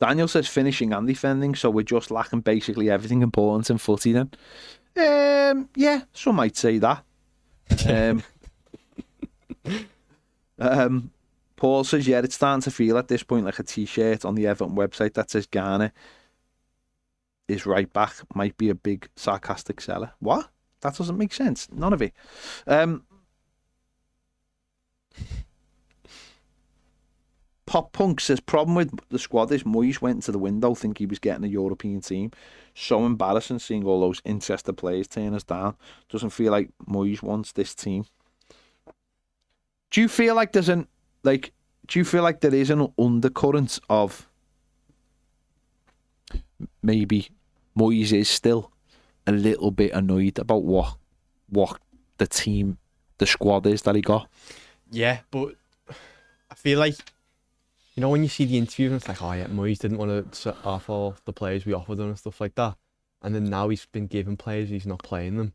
Daniel says finishing and defending, so we're just lacking basically everything important in footy then. Yeah, some might say that. Paul says, yeah, it's starting to feel at this point like a t-shirt on the Everton website that says Ghana is right back might be a big sarcastic seller. What? That doesn't make sense. None of it. Pop Punk says, problem with the squad is Moyes went into the window think he was getting a European team. So embarrassing seeing all those interested players turn us down. Doesn't feel like Moyes wants this team. Do you feel like there is an undercurrent of maybe Moyes is still a little bit annoyed about what the squad is that he got? Yeah, but I feel like, you know, when you see the interview and it's like, oh yeah, Moyes didn't want to offer the players we offered him and stuff like that. And then now he's been given players, he's not playing them.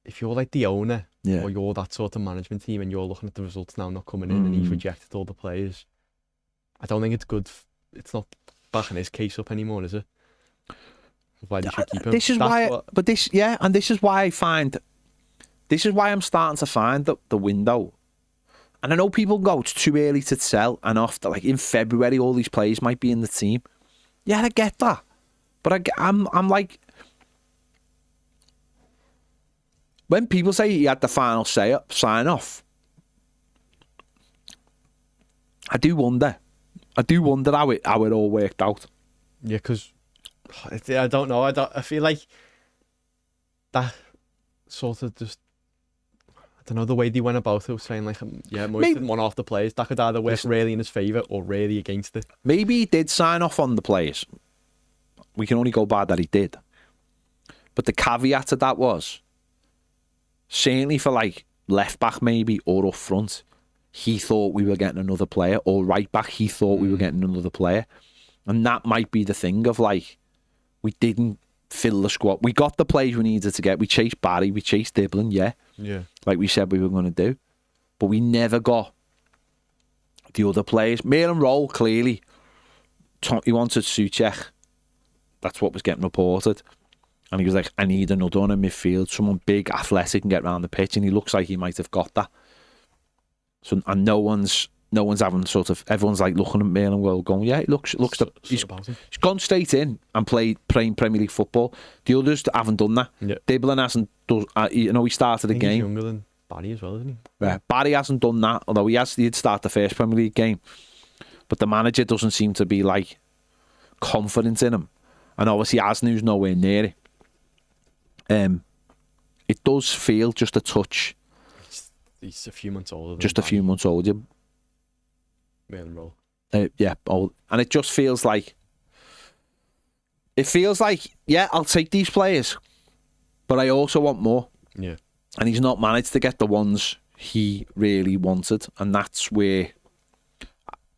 If you're like the owner, or you're that sort of management team and you're looking at the results now not coming in and he's rejected all the players, I don't think it's good. It's not backing his case up anymore, is it? Why you should keep him. This is why I'm starting to find the window. And I know people go, it's too early to sell, and after like in February all these players might be in the team. Yeah, I get that, but I'm like, when people say he had the final sign off, I do wonder how it all worked out. Yeah, because I don't know. I feel like that sort of just, I don't know, the way they went about it was saying like, Moyes didn't want off the players. That could either work really in his favour or really against it. Maybe he did sign off on the players. We can only go by that he did. But the caveat to that was, certainly for like left back maybe or up front, he thought we were getting another player, or right back, he thought we were getting another player. And that might be the thing of like, we didn't fill the squad. We got the players we needed to get. We chased Barry, we chased Diblin, yeah. Like we said we were going to do. But we never got the other players. Mail Roll, clearly, he wanted Souček. That's what was getting reported. And he was like, I need another one in midfield, someone big, athletic, and get around the pitch. And he looks like he might have got that. So, and no one's having sort of, everyone's like looking at Mail and World going, yeah, he's gone straight in and playing Premier League football. The others haven't done that. Yeah. Diblin hasn't done, he started a game. He's younger than Barry as well, isn't he? Yeah, Barry hasn't done that, although he'd start the first Premier League game. But the manager doesn't seem to be like confident in him. And obviously Asnu's nowhere near it. It does feel just a touch. He's a few months older. Just a few months older. Mail and Roll. Yeah, old. And it just feels like, yeah, I'll take these players, but I also want more. Yeah. And he's not managed to get the ones he really wanted. And that's where,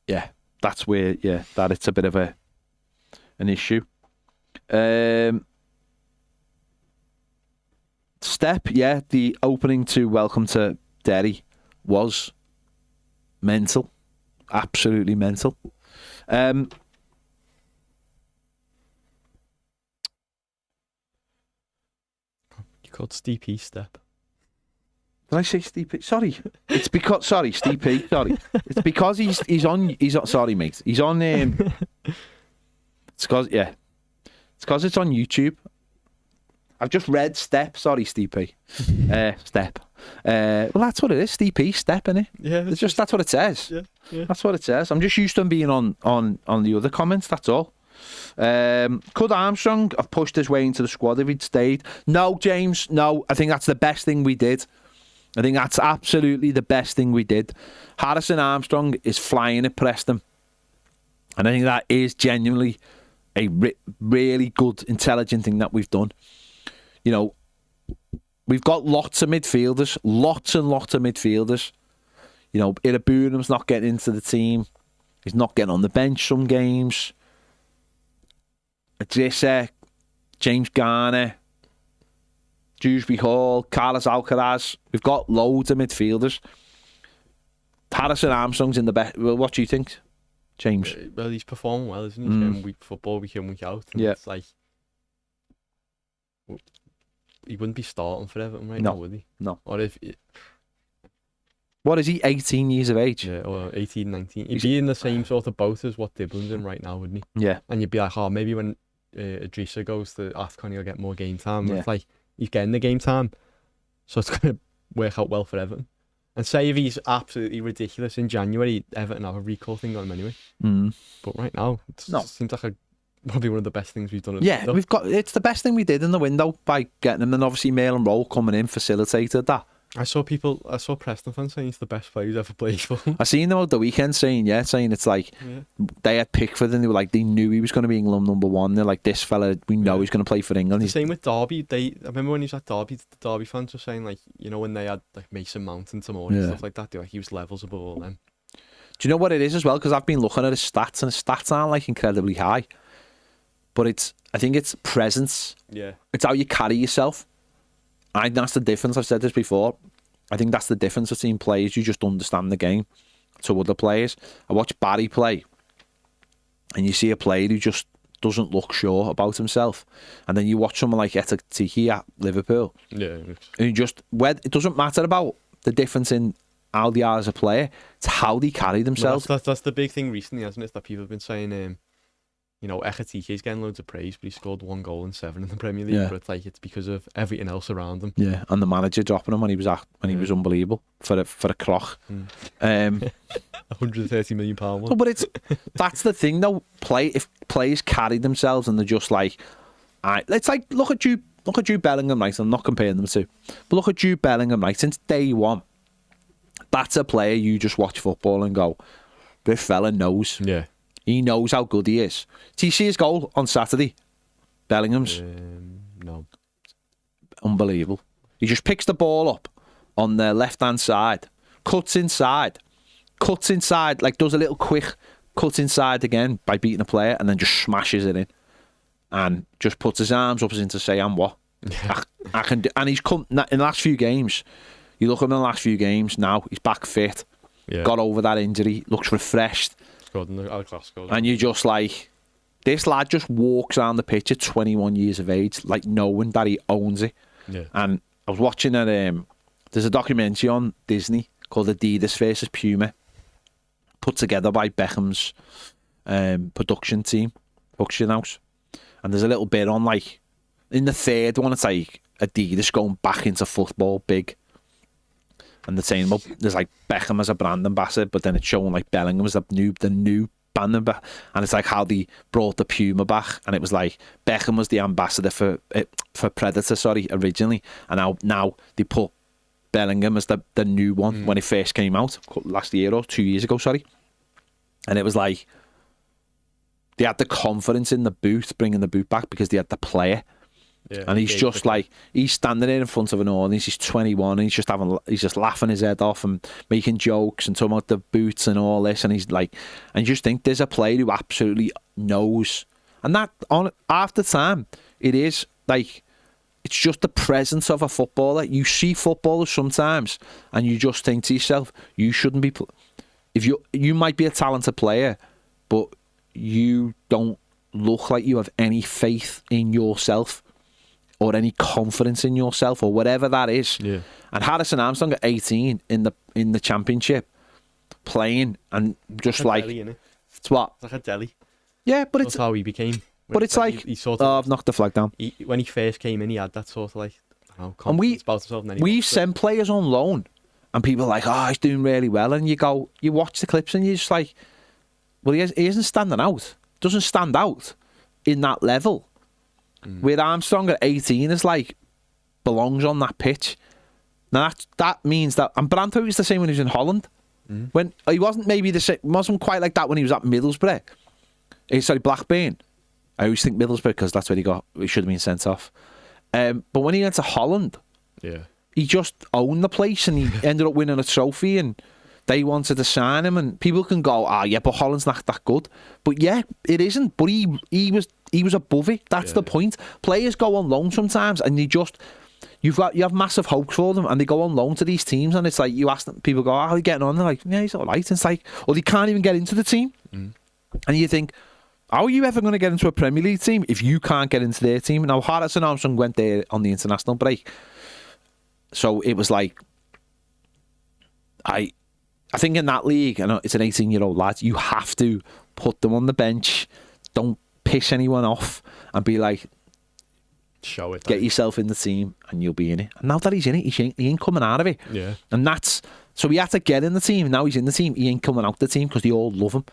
that it's a bit of an issue. Step, yeah, the opening to Welcome to Derry was mental. Absolutely mental. You called Steve P Step. Did I say Steve P? Sorry. It's because, sorry, Steve P, sorry. It's because he's on, sorry mate. He's on, it's because it's on YouTube. I've just read Step. Sorry, Steve P. Step. Well, that's what it is. Steve P. Step, innit? Yeah. That's what it says. Yeah. That's what it says. I'm just used to him being on the other comments. That's all. Could Armstrong have pushed his way into the squad if he'd stayed? No, James, no. I think that's the best thing we did. I think that's absolutely the best thing we did. Harrison Armstrong is flying at Preston. And I think that is genuinely a really good, intelligent thing that we've done. You know, we've got lots of midfielders, lots and lots of midfielders. You know, Iraburam's not getting into the team. He's not getting on the bench some games. Adrissa, James Garner, Dewsbury Hall, Carlos Alcaraz. We've got loads of midfielders. Harrison Armstrong's in the best. Well, what do you think, James? Well, he's performing well, isn't he? He's getting week football, week in, week out. And Yeah. It's like, he wouldn't be starting for Everton right now, would he? No. Or if... What is he, 18 years of age? Yeah, or 18, 19. He'd be in the same sort of boat as what Diblin's in right now, wouldn't he? Yeah. And you'd be like, oh, maybe when Adrissa goes to AFCON, he'll get more game time. Yeah. It's like, he's getting the game time, so it's going to work out well for Everton. And say if he's absolutely ridiculous in January, Everton have a recall thing on him anyway. But right now, it seems like probably one of the best things we've done. Yeah, it's the best thing we did in the window by getting him, and obviously Mail and Roll coming in facilitated that. I saw Preston fans saying he's the best player he's ever played for. I seen them at the weekend saying it's like they had Pickford and they were like, they knew he was going to be England #1. They're like, this fella, we know he's going to play for England. The same with Derby. I remember when he was at Derby, the Derby fans were saying, like, you know, when they had like Mason Mount and Tamori and stuff like that, they were like, he was levels above all them. Do you know what it is as well? Because I've been looking at his stats, and his stats aren't like incredibly high, but I think it's presence. Yeah, it's how you carry yourself. I think that's the difference. I've said this before. I think that's the difference between players who just understand the game to other players. I watch Barry play, and you see a player who just doesn't look sure about himself, and then you watch someone like Etiki at Liverpool. Yeah, and it doesn't matter about the difference in how they are as a player; it's how they carry themselves. That's the big thing recently, hasn't it? That people have been saying, you know, Ekatiké's getting loads of praise, but he scored 1 goal in 7 in the Premier League. Yeah. But it's like, it's because of everything else around him. Yeah, and the manager dropping him when he was unbelievable for a crock. 130 million pound one. No, but that's the thing though. If players carry themselves and they're just like, it's like look at Jude Bellingham, right? I'm not comparing them to, but look at Jude Bellingham, right? Since day one, that's a player you just watch football and go, this fella knows. Yeah. He knows how good he is. Did you see his goal on Saturday? Bellingham's? No. Unbelievable. He just picks the ball up on the left-hand side, cuts inside, like does a little quick cut inside again by beating a player, and then just smashes it in. And just puts his arms up as in to say, I'm what? I can do. And he's come in the last few games. You look at him in the last few games now, he's back fit, got over that injury, looks refreshed. And you're just like, this lad just walks around the pitch at 21 years of age, like knowing that he owns it. Yeah. And I was watching there's a documentary on Disney called Adidas versus Puma, put together by Beckham's production house. And there's a little bit on, like, in the third one, it's like Adidas going back into football big. And they're saying, well, there's like Beckham as a brand ambassador, but then it's showing like Bellingham as the new brand ambassador. And it's like how they brought the Puma back. And it was like Beckham was the ambassador for Predator, originally. And now they put Bellingham as the new one when it first came out last year or 2 years ago, And it was like they had the confidence in the boot, bringing the boot back because they had the player. Yeah, and he's just like, he's standing there in front of an audience, he's 21 and he's just laughing his head off and making jokes and talking about the boots and all this, and he's like, and you just think there's a player who absolutely knows. And that, on after time, it is like, it's just the presence of a footballer. You see footballers sometimes and you just think to yourself, you shouldn't be, if you might be a talented player, but you don't look like you have any faith in yourself or any confidence in yourself, or whatever that is. Yeah. And Harrison Armstrong at 18 in the Championship, playing and just like, Delhi, it's what? It's like a Delhi. Yeah, but that's how he became. But it's like, he sort of, I've knocked the flag down. When he first came in, he had that sort of like, I don't know, and confidence about himself. And we've sent players on loan, and people are like, oh, he's doing really well. And you watch the clips, and you're just like, well, he isn't standing out. Doesn't stand out. in that level. Where Armstrong at 18 is like, belongs on that pitch. Now that means that, and Brandt was the same when he was in Holland. When he wasn't maybe the same, wasn't quite like that when he was at Middlesbrough. Sorry, Blackburn. I always think Middlesbrough because that's where he should have been sent off. But when he went to Holland, he just owned the place and he ended up winning a trophy and they wanted to sign him, and people can go, but Holland's not that good. But yeah, it isn't. But he was above it. That's the point. Players go on loan sometimes and you have massive hopes for them and they go on loan to these teams and it's like you ask them, people go, how are you getting on? They're like, yeah, he's all right. And it's like, or they can't even get into the team. And you think, how are you ever going to get into a Premier League team if you can't get into their team? Now, Harrison Armstrong went there on the international break. So it was like, I think in that league, and it's an 18-year-old lad, you have to put them on the bench, don't piss anyone off, and be like, show it. Get yourself in the team, and you'll be in it. And now that he's in it, he ain't coming out of it. Yeah. And so he had to get in the team. Now he's in the team, he ain't coming out the team because they all love him.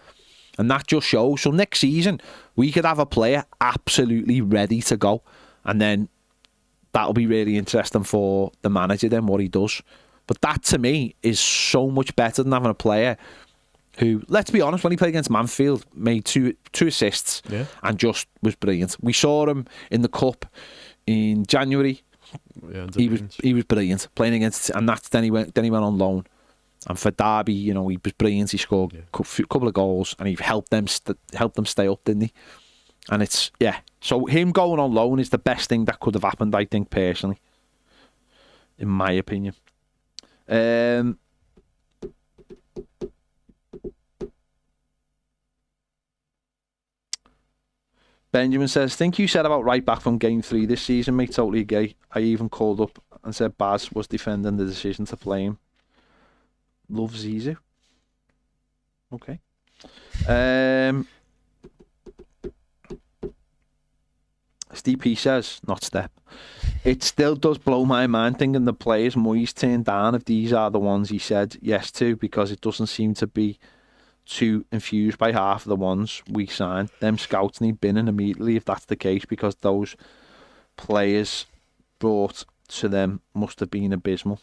And that just shows. So next season, we could have a player absolutely ready to go, and then that'll be really interesting for the manager then what he does. But that to me is so much better than having a player who, let's be honest, when he played against Manfield, made two assists and just was brilliant. We saw him in the cup in January. Yeah, he was brilliant playing against, and then he went on loan. And for Derby, he was brilliant. He scored a couple of goals and he helped them stay up, didn't he? And it's so him going on loan is the best thing that could have happened, I think, personally, in my opinion. Benjamin says, think you said about right back from game 3 this season, mate. Totally agree. I even called up and said Baz was defending the decision to play him. Love Zizou. Okay. Steve P says, not Step. It still does blow my mind thinking the players Moyes turned down if these are the ones he said yes to, because it doesn't seem to be too infused by half of the ones we signed. Them scouts need binning immediately if that's the case, because those players brought to them must have been abysmal.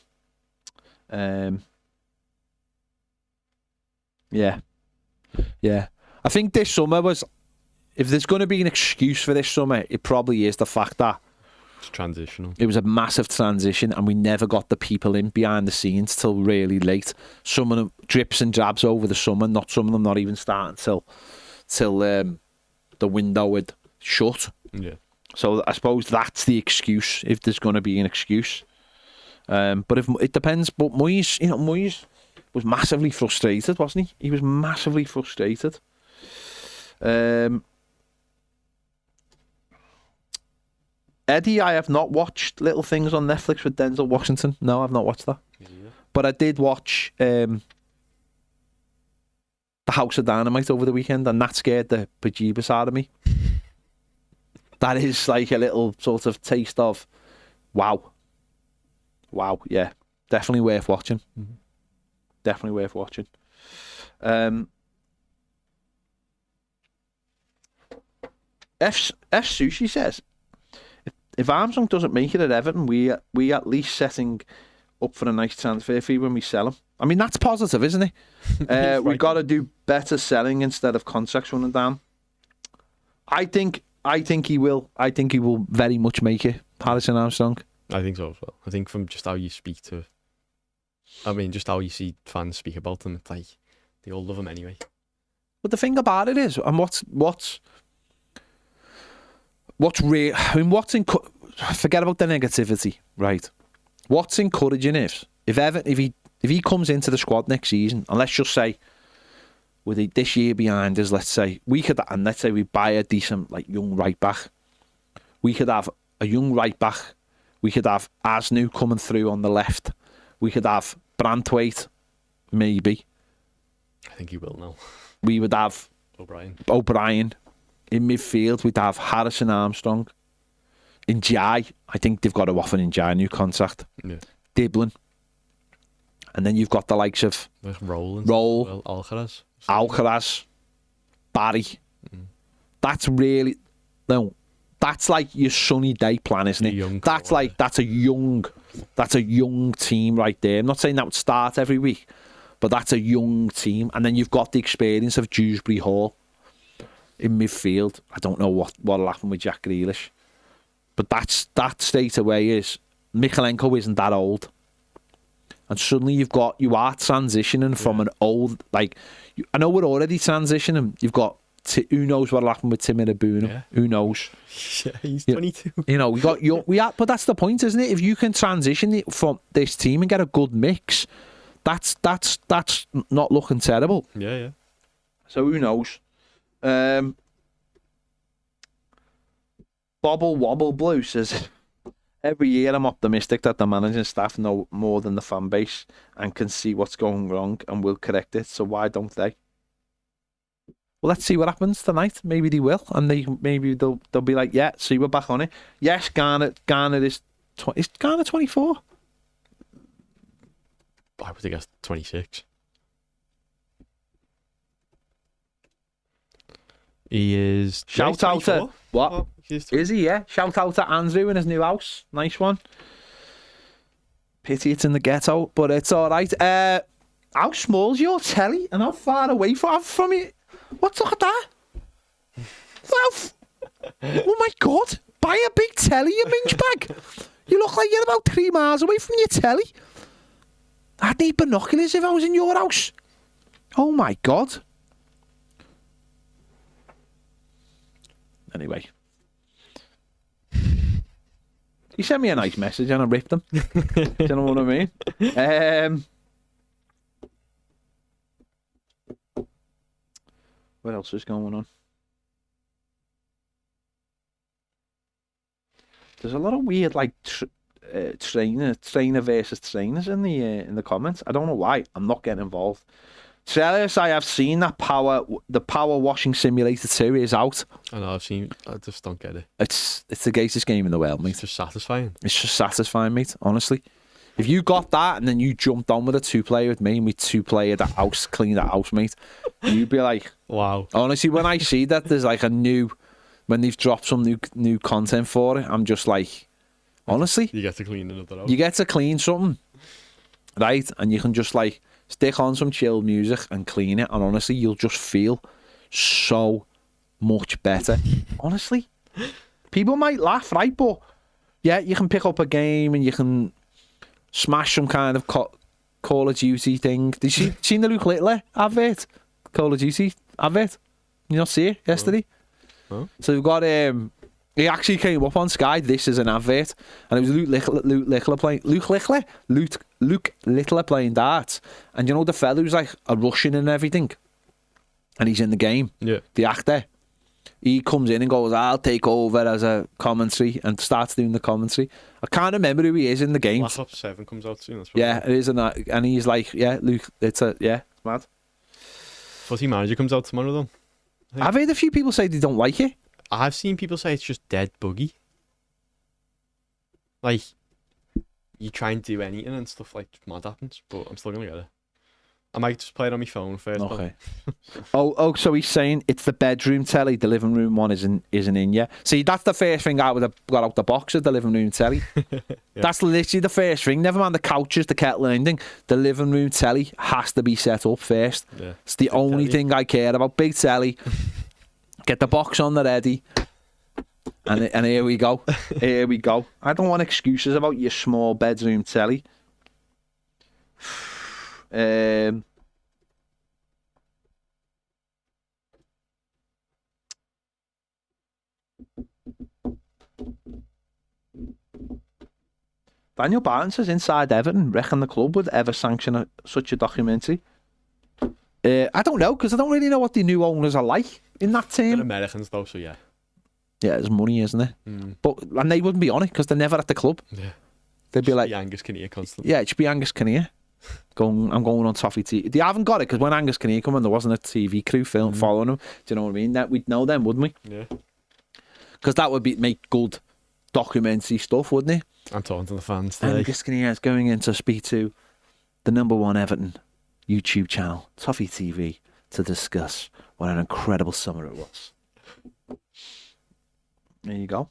Yeah. I think this summer was, if there's going to be an excuse for this summer, it probably is the fact that it's transitional. It was a massive transition and we never got the people in behind the scenes till really late. Some of them drips and drabs over the summer, some of them not even starting till the window had shut. Yeah. So I suppose that's the excuse, if there's going to be an excuse. But if it depends. But Moyes was massively frustrated, wasn't he? He was massively frustrated. Eddie, I have not watched Little Things on Netflix with Denzel Washington. No, I've not watched that. Yeah. But I did watch The House of Dynamite over the weekend, and that scared the bejeebus out of me. That is like a little sort of taste of wow, yeah. Definitely worth watching. Mm-hmm. Definitely worth watching. F Sushi says, if Armstrong doesn't make it at Everton, we at least setting up for a nice transfer fee when we sell him. I mean, that's positive, isn't it? We've got to do better selling instead of contracts running down. I think he will. I think he will very much make it, Harrison Armstrong. I think so as well. I think from just how you speak to, just how you see fans speak about him, it's like they all love him anyway. But the thing about it is, and what's real? Forget about the negativity, right? What's encouraging is if he comes into the squad next season, and let's just say with this year behind us, let's say we buy a decent young right back. We could have a young right back. We could have Asnu coming through on the left. We could have Branthwaite, maybe. I think he will now. We would have O'Brien. In midfield, we'd have Harrison Armstrong. In Jai, I think they've got to offer in Jai a new contract. Yeah. Diblin. And then you've got the likes of Roll, Alcaraz, Barry. Mm. That's really... No, that's like your sunny day plan, isn't it? That's a young team right there. I'm not saying that would start every week, but that's a young team. And then you've got the experience of Dewsbury Hall in midfield. I don't know what'll happen with Jack Grealish, but that straight away is Mikalenko isn't that old, and suddenly you are transitioning from an old, like, I know we're already transitioning. You've got who knows what'll happen with Tim Inabuna? Yeah. Who knows? Yeah, he's 22. But that's the point, isn't it? If you can transition it from this team and get a good mix, that's not looking terrible. Yeah. So who knows? Bobble Wobble Blue says, every year I'm optimistic that the managing staff know more than the fan base and can see what's going wrong and will correct it. So why don't they? Well, let's see what happens tonight. Maybe they will, and maybe they'll be like, yeah, see, we're back on it. Yes, Garner is Garner 24? I would guess 26. He is. Shout out to what? Oh, is he? Yeah. Shout out to Andrew in his new house. Nice one. Pity it's in the ghetto, but it's all right. How small's your telly, and how far away from you? What's look at that? Oh my God! Buy a big telly, you minge bag. You look like you're about 3 miles away from your telly. I'd need binoculars if I was in your house. Oh my God. Anyway. He sent me a nice message and I ripped him. Do you know what I mean? What else is going on? There's a lot of weird, like, trainer versus trainers in the comments. I don't know why. I'm not getting involved. Serious, I have seen that the power washing simulator 2 is out. I know, I've seen. I just don't get it. It's the greatest game in the world, mate. It's just satisfying. It's just satisfying, mate. Honestly, if you got that and then you jumped on with a 2-player with me and we 2-player the house, clean that house, mate, you'd be like, wow. Honestly, when I see that there's like when they've dropped some new content for it, I'm just like, honestly, you get to clean another house. You get to clean something, right? And you can just like stick on some chill music and clean it, and honestly, you'll just feel so much better. Honestly, people might laugh, right? But yeah, you can pick up a game and you can smash some kind of Call of Duty thing. Did you seen the Luke Littler advert? Call of Duty advert? You not see it yesterday? Oh. So we've got he actually came up on Sky. This is an advert, and it was Luke Littler playing darts. And you know the fella who's like a Russian and everything, and he's in the game. Yeah, the actor. He comes in and goes, "I'll take over as a commentary," and starts doing the commentary. I can't remember who he is in the game. Black Ops 7 comes out soon. Yeah, it is, and he's like, "Yeah, Luke, it's mad." Footy Manager comes out tomorrow, though. I've heard a few people say they don't like it. I've seen people say it's just dead buggy. Like, you try and do anything and stuff like mad happens, but I'm still gonna get it. I might just play it on my phone first. Okay. oh, so he's saying it's the bedroom telly, the living room one isn't in yet. See, that's the first thing I would have got out the box of the living room telly. Yeah. That's literally the first thing. Never mind the couches, the kettle and anything. The living room telly has to be set up first. Yeah. It's the only thing I care about. Big telly. Get the box on the ready. And here we go. Here we go. I don't want excuses about your small bedroom telly. Daniel Barton says inside Everton, reckon the club would ever sanction such a documentary? I don't know, because I don't really know what the new owners are like in that team. They're Americans though, so yeah. Yeah, there's money, isn't there? And they wouldn't be on it because they're never at the club. Yeah. They'd be like Angus Kinnear constantly. Yeah, it should be Angus Kinnear. I'm going on Toffee TV. They haven't got it because when Angus Kinnear come in, there wasn't a TV crew following him. Do you know what I mean? That we'd know them, wouldn't we? Yeah. Because that would make good documentary stuff, wouldn't it? I'm talking to the fans today. Angus Kinnear is going in to speak to the #1 Everton YouTube channel, Toffee TV, to discuss what an incredible summer it was. There you go.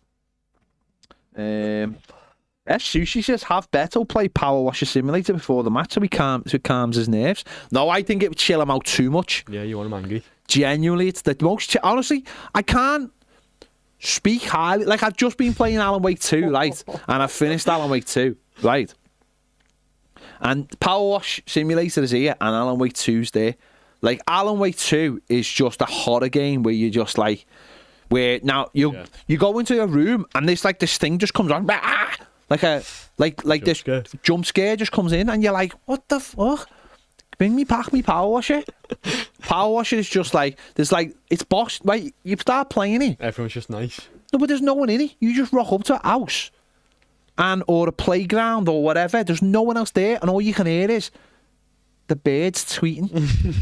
Sushi says, have Beto play Power Washer Simulator before the match so he calms his nerves. No, I think it would chill him out too much. Yeah, you want him angry. Genuinely, it's the most... Honestly, I can't speak highly. Like, I've just been playing Alan Wake 2, right? And I've finished Alan Wake 2, right? And Power Wash Simulator is here and Alan Wake 2's there. Like, Alan Wake 2 is just a horror game where you just, like... Where now you go into a room and this thing just comes on, like this jump scare just comes in and you're like, what the fuck? Bring me back me Power Washer. Power Washer is just like it's boss. Right, you start playing it. Everyone's just nice. No, but there's no one in it. You just rock up to a house or a playground or whatever. There's no one else there, and all you can hear is the birds tweeting.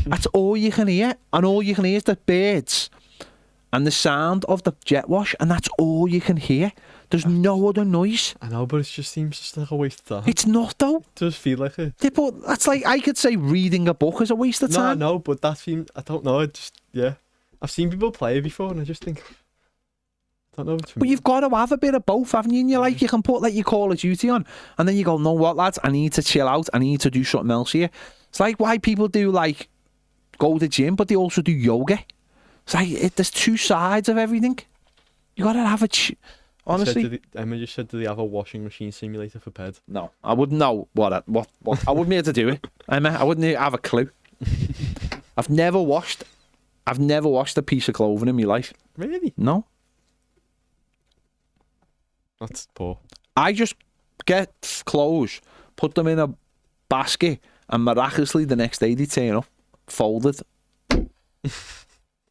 That's all you can hear, and all you can hear is the birds. And the sound of the jet wash, and that's all you can hear. There's no other noise. I know, but it just seems just like a waste of time. It's not, though. It does feel like it. Yeah, but that's like, I could say reading a book is a waste of time. No, but that seems, I don't know, it just, yeah. I've seen people play it before, and I just think, I don't know if it's for But me. you've got to have a bit of both, haven't you? And you're like, you can put your Call of Duty on, and then you go, no, what, lads, I need to chill out, I need to do something else here. It's like why people do, go to the gym, but they also do yoga. It's like, there's two sides of everything. You got to have honestly. Emma just said, do they have a washing machine simulator for ped? No, I wouldn't know what. I wouldn't be able to do it. Emma, I wouldn't have a clue. I've never washed a piece of clothing in my life. Really? No. That's poor. I just get clothes, put them in a basket, and miraculously the next day they turn up, folded.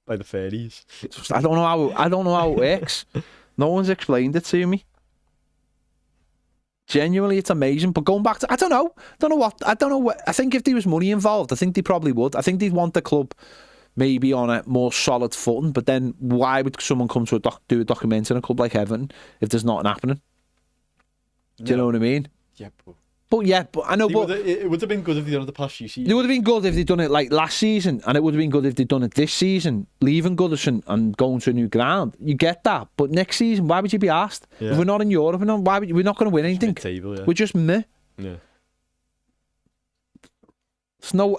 By the fairies. I don't know how it works. No one's explained it to me. Genuinely, it's amazing. But going back to, I don't know what. I think if there was money involved, I think they probably would. I think they'd want the club maybe on a more solid footing. But then why would someone come to do a documentary in a club like Everton if there's nothing happening? Do you know what I mean? Yeah, but I know. But it would have been good if they done it the past few seasons. It would have been good if they'd done it like last season, and it would have been good if they'd done it this season, leaving Goodison and going to a new ground. You get that, but next season, why would you be asked? Yeah. If we're not in Europe, we're not going to win anything. Mid-table, yeah. We're just meh. Yeah. It's nothing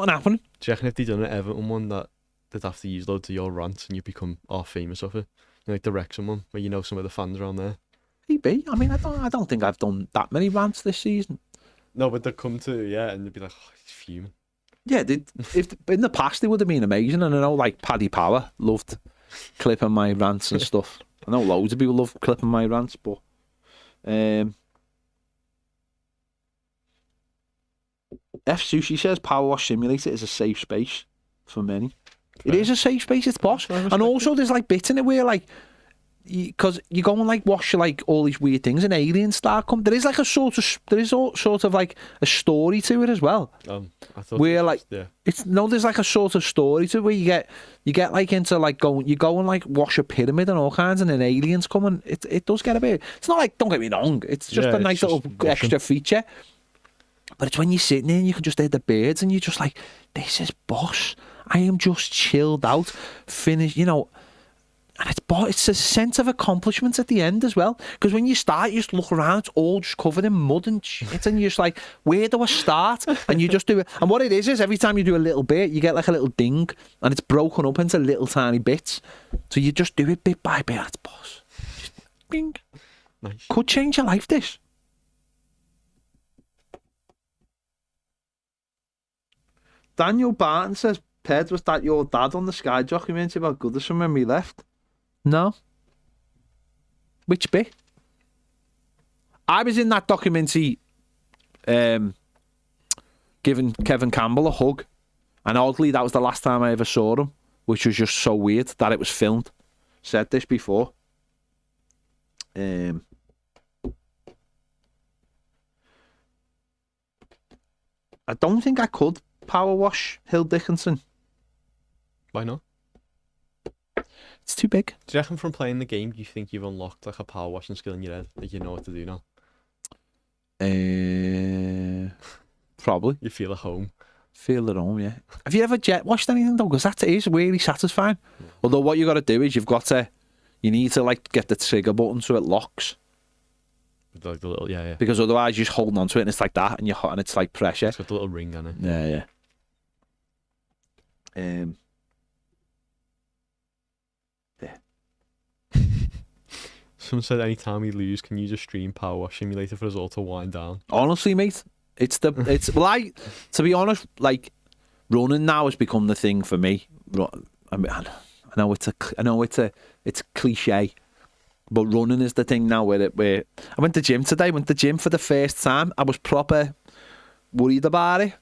happening. Do you reckon if they done an Everton one that they'd have to use loads of your rants and you become all famous off it? Like the Wrexham one, where you know some of the fans around there. Maybe. I mean, I don't think I've done that many rants this season. No, but they'd come to, and they'd be like, oh, he's fuming. Yeah, if in the past they would have been amazing, and I know like Paddy Power loved clipping my rants and stuff. I know loads of people love clipping my rants, but F Sushi says Power Wash Simulator is a safe space for many. Fair. It is a safe space, it's posh. And also there's like bits in it where like, because you go and like wash like all these weird things and aliens start coming. There is sort of like a story to it as well. I thought where like there's like a sort of story to it where you get like into like go and like wash a pyramid and all kinds, and then aliens come, and it does get a bit. It's not like, don't get me wrong, it's just a nice little extra feature. But it's when you're sitting there and you can just hear the birds and you're just like, this is boss. I am just chilled out, finished, And it's a sense of accomplishment at the end as well. Because when you start, you just look around, it's all just covered in mud and shit. And you're just like, where do I start? And you just do it. And what it is every time you do a little bit, you get like a little ding. And it's broken up into little tiny bits. So you just do it bit by bit. That's boss. Just bing. Nice. Could change your life, this. Daniel Barton says, Ped, was that your dad on the Sky documentary about Goodison when we left? No. Which bit? I was in that documentary giving Kevin Campbell a hug, and oddly that was the last time I ever saw him, which was just so weird that it was filmed. Said this before. I don't think I could power wash Hill Dickinson. Why not? It's too big. Do you reckon from playing the game, do you think you've unlocked like a power washing skill in your head? Like you know what to do now? Probably. You feel at home. Feel at home, yeah. Have you ever jet washed anything though? Because that is really satisfying. Although what you got to do is you need to like get the trigger button so it locks. Like the little, yeah. Because otherwise you're just holding on to it and it's like that and and it's like pressure. It's got the little ring on it. Yeah. Someone said anytime we lose, can you just stream Power Wash Simulator for us all to wind down? Honestly, mate, to be honest, like running now has become the thing for me. I mean, I know it's cliche, but running is the thing now. Where I went to gym today. Went to gym for the first time. I was proper worried about it.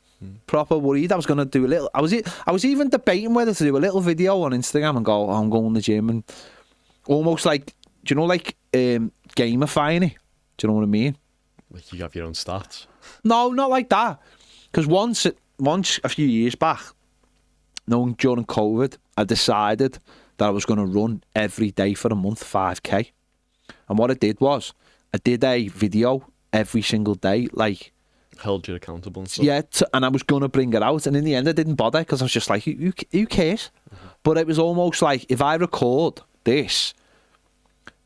Proper worried. I was gonna do a little. I was even debating whether to do a little video on Instagram and go, I'm going to the gym, and almost like, do you know, like gamifying it? Do you know what I mean? Like you have your own stats? No, not like that. Because once a few years back, during COVID, I decided that I was going to run every day for a month, 5k. And what I did was, I did a video every single day, like held you accountable and stuff. Yeah, and I was going to bring it out, and in the end I didn't bother because I was just like, who cares? But it was almost like, if I record this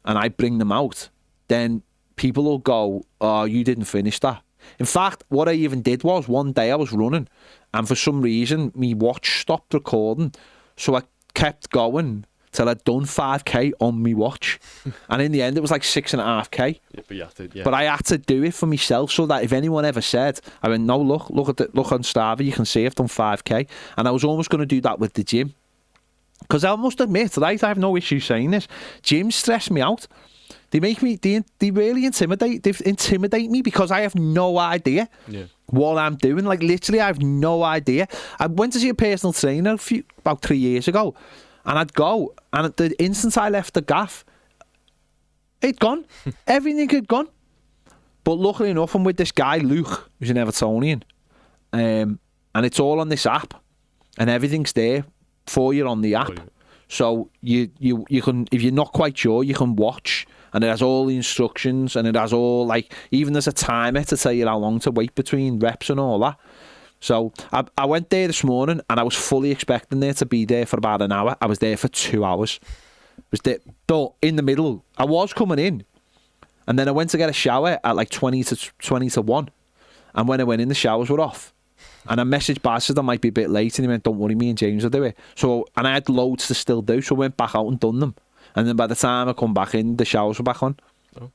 and I bring them out, then people will go, oh, you didn't finish that. In fact, what I even did was, one day I was running, and for some reason my watch stopped recording, so I kept going till I'd done 5k on my watch. And in the end it was like 6.5k. Yeah, but you have to, yeah. But I had to do it for myself, so that if anyone ever said, I went, no, look on Strava, you can see I've done 5k. And I was almost going to do that with the gym, because I must admit, right, I have no issue saying this, gyms stress me out. They make me, they really intimidate me, because I have no idea what I'm doing. Like, literally, I have no idea. I went to see a personal trainer about 3 years ago, and I'd go, and the instant I left the gaff, it'd gone. Everything had gone. But luckily enough, I'm with this guy, Luke, who's an Evertonian, and it's all on this app, and everything's there for you on the app. So you can, if you're not quite sure, you can watch, and it has all the instructions, and it has all, like, even there's a timer to tell you how long to wait between reps and all that. So I went there this morning, and I was fully expecting there to be there for about an hour. I was there for 2 hours. Was there, but in the middle, I was coming in, and then I went to get a shower at like 20 to 1, and when I went in, the showers were off. And I messaged Baz, said I might be a bit late, and he went, don't worry, me and James will do it. So, and I had loads to still do, so I went back out and done them. And then by the time I come back in, the showers were back on. Oh.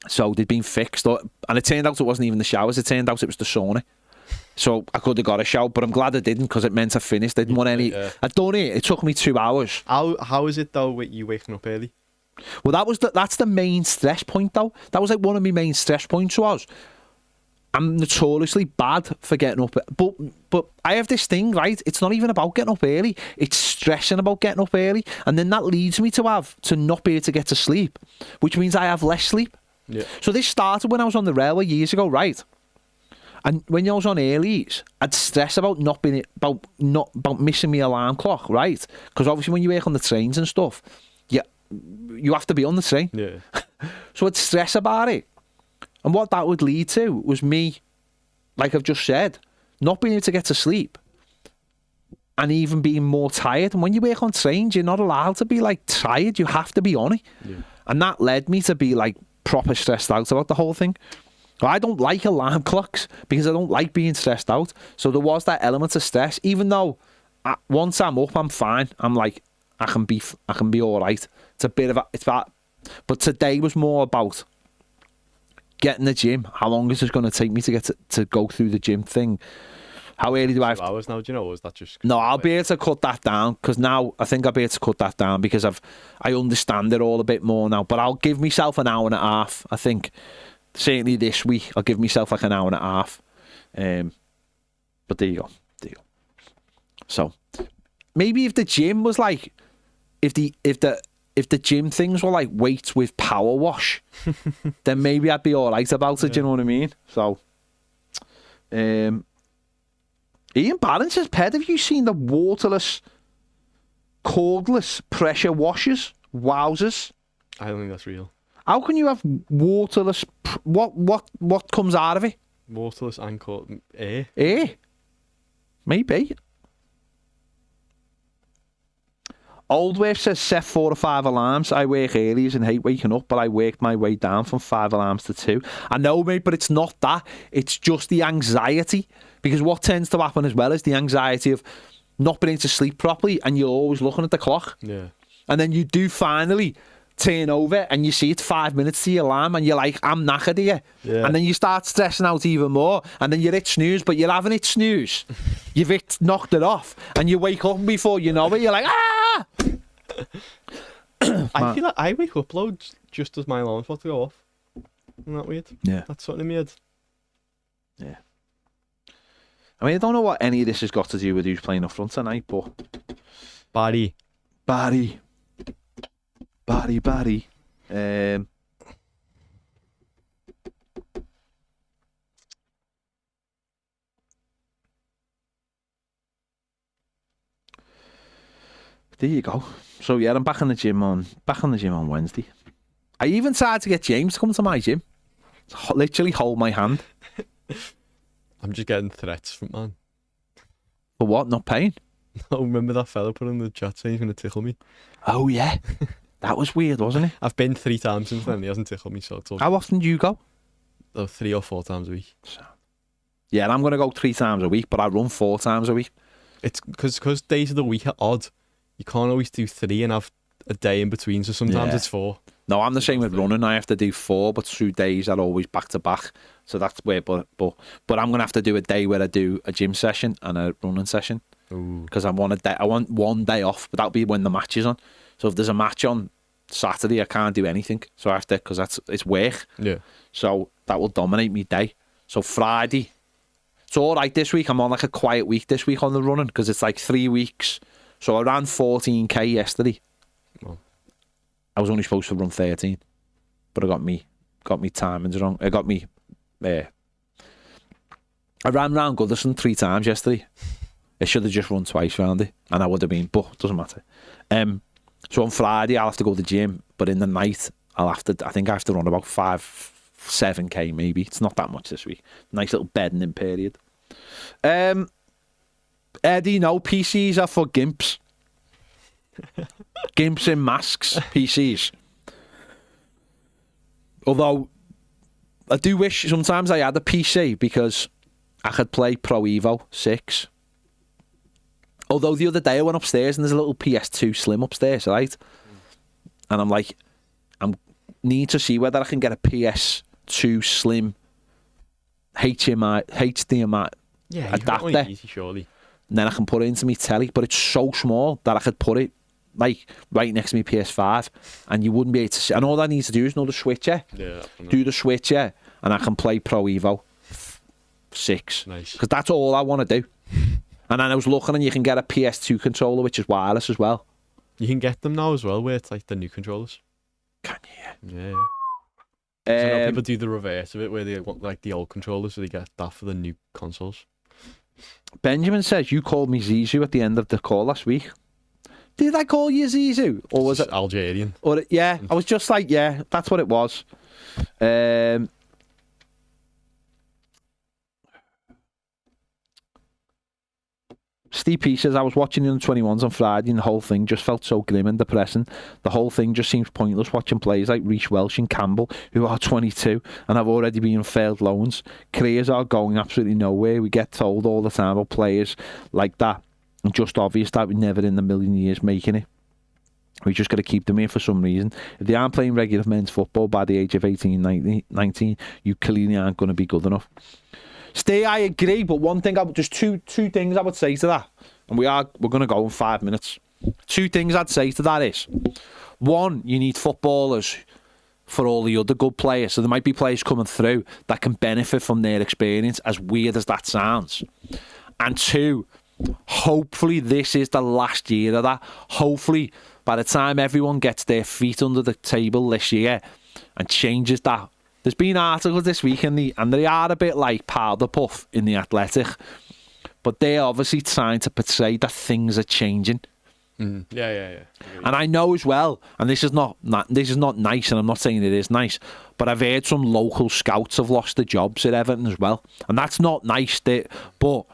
So they'd been fixed. And it turned out it wasn't even the showers, it turned out it was the sauna. So I could have got a shower, but I'm glad I didn't, because it meant I finished. I didn't want any. Yeah. I'd done it. It took me 2 hours. How is it though with you waking up early? Well, that's the main stress point though. That was like one of my main stress points was, I'm notoriously bad for getting up, but I have this thing, right? It's not even about getting up early. It's stressing about getting up early, and then that leads me to not be able to get to sleep, which means I have less sleep. Yeah. So this started when I was on the railway years ago, right? And when I was on earlies, I'd stress about not missing my alarm clock, right? Because obviously when you work on the trains and stuff, you have to be on the train. Yeah. So I'd stress about it. And what that would lead to was me, like I've just said, not being able to get to sleep, and even being more tired. And when you work on trains, you're not allowed to be like tired. You have to be on it. Yeah. And that led me to be like proper stressed out about the whole thing. I don't like alarm clocks because I don't like being stressed out. So there was that element of stress, even though once I'm up, I'm fine. I'm like, I can be all right. It's a bit of but today was more about getting the gym. How long is it going to take me to go through the gym thing? How early do I have 2 hours now, do you know, or is that just... No, I'll be able to cut that down, because now I think I'll be able to cut that down because I understand it all a bit more now. But I'll give myself an hour and a half, I think. Certainly this week, I'll give myself like an hour and a half. But there you go. So maybe if the gym was like, if the gym things were like weights with power wash, then maybe I'd be all right about it. Do you know what I mean? So, Ian Barron says, Ped, have you seen the waterless, cordless pressure washers? Wowzers! I don't think that's real. How can you have waterless? What comes out of it? Waterless and air. Air? Maybe. Old Work says set 4 or 5 alarms. I work early and hate waking up, but I worked my way down from 5 alarms to 2. I know, mate, but it's not that. It's just the anxiety. Because what tends to happen as well is the anxiety of not being able to sleep properly, and you're always looking at the clock. Yeah. And then you do finally turn over and you see it's 5 minutes to your alarm and you're like, I'm knackered here. Yeah. And then you start stressing out even more, and then you hit snooze, but you're having it snooze. You've knocked it off, and you wake up, and before you know it, you're like, ah! I feel like I wake up loads just as my alarm's about to go off. Isn't that weird? Yeah. That's something weird. Yeah. I mean, I don't know what any of this has got to do with who's playing up front tonight, but... Barry. There you go. So yeah, I'm back on the gym on Wednesday. I even tried to get James to come to my gym. Literally hold my hand. I'm just getting threats from man. For what? Not paying? Oh, remember that fella put in the chat saying he's going to tickle me? Oh yeah. That was weird, wasn't it? I've been 3 times since then. He hasn't tickled me, so it's all... How often do you go? 3 or 4 times a week. Yeah, and I'm going to go 3 times a week, but I run 4 times a week. It's because days of the week are odd. You can't always do 3 and have a day in between, so sometimes it's 4. No, I'm the same with running. I have to do 4, but 2 days are always back to back. So that's where, but I'm going to have to do a day where I do a gym session and a running session. Because I want one day off, but that'll be when the match is on. So if there's a match on Saturday, I can't do anything. So I have to, because it's work. Yeah. So that will dominate me day. So Friday, it's all right this week. I'm on like a quiet week this week on the running, because it's like 3 weeks. So I ran 14k yesterday. Oh. I was only supposed to run 13, but I got me timings wrong. I ran round Goodison 3 times yesterday. I should have just run twice round it, and I would have been, but it doesn't matter. So on Friday I'll have to go to the gym, but in the night I think I have to run about 7k maybe. It's not that much this week. Nice little bedding in period. Eddie, no, PCs are for gimps. Gimps in masks, PCs. Although I do wish sometimes I had a PC, because I could play Pro Evo 6. Although the other day I went upstairs and there's a little PS2 Slim upstairs, right? And I'm like, need to see whether I can get a PS2 Slim HDMI adapter. Easy, surely. And then I can put it into my telly, but it's so small that I could put it like right next to my PS5, and you wouldn't be able to see. And all I need to do is know the switcher. Yeah. Do the switcher, and I can play Pro Evo 6. Nice. Because that's all I want to do. And then I was looking, and you can get a PS2 controller, which is wireless as well. You can get them now as well, where it's like the new controllers. Can you? Yeah. So now people do the reverse of it, where they want like the old controllers, so they get that for the new consoles. Benjamin says, you called me Zizou at the end of the call last week. Did I call you Zizou? Or was it Algerian? Or yeah, I was just like, yeah, that's what it was. Steve P says, I was watching the under-21s on Friday and the whole thing just felt so grim and depressing. The whole thing just seems pointless watching players like Reece Welsh and Campbell, who are 22 and have already been on failed loans. Careers are going absolutely nowhere. We get told all the time about players like that, and just obvious that we're never in a million years making it. We just got to keep them here for some reason. If they aren't playing regular men's football by the age of 18, 19, you clearly aren't going to be good enough. Stay, I agree, but one thing, just two things I would say to that, and we're going to go in 5 minutes. 2 things I'd say to that is, one, you need footballers for all the other good players, so there might be players coming through that can benefit from their experience, as weird as that sounds. And 2, hopefully this is the last year of that. Hopefully by the time everyone gets their feet under the table this year and changes that. There's been articles this week and they are a bit like powder puff in the Athletic, but they're obviously trying to portray that things are changing. Yeah. And I know as well, and this is not nice, and I'm not saying it is nice, but I've heard some local scouts have lost their jobs at Everton as well, and that's not nice. But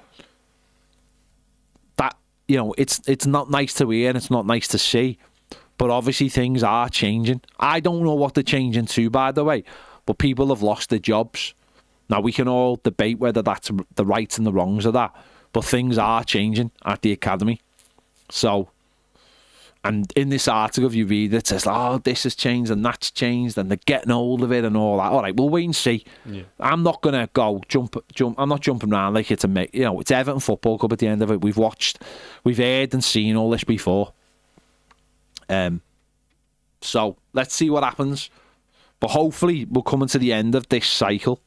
you know, it's not nice to hear and it's not nice to see. But obviously things are changing. I don't know what they're changing to, by the way, but people have lost their jobs. Now, we can all debate whether that's the rights and the wrongs of that, but things are changing at the academy. So, and in this article, if you read it, it says, oh, this has changed and that's changed and they're getting hold of it and all that. All right, we'll wait and see. Yeah. I'm not going to go jump. I'm not jumping around like it's it's Everton Football Club at the end of it. We've heard and seen all this before. So let's see what happens. But hopefully we're coming to the end of this cycle.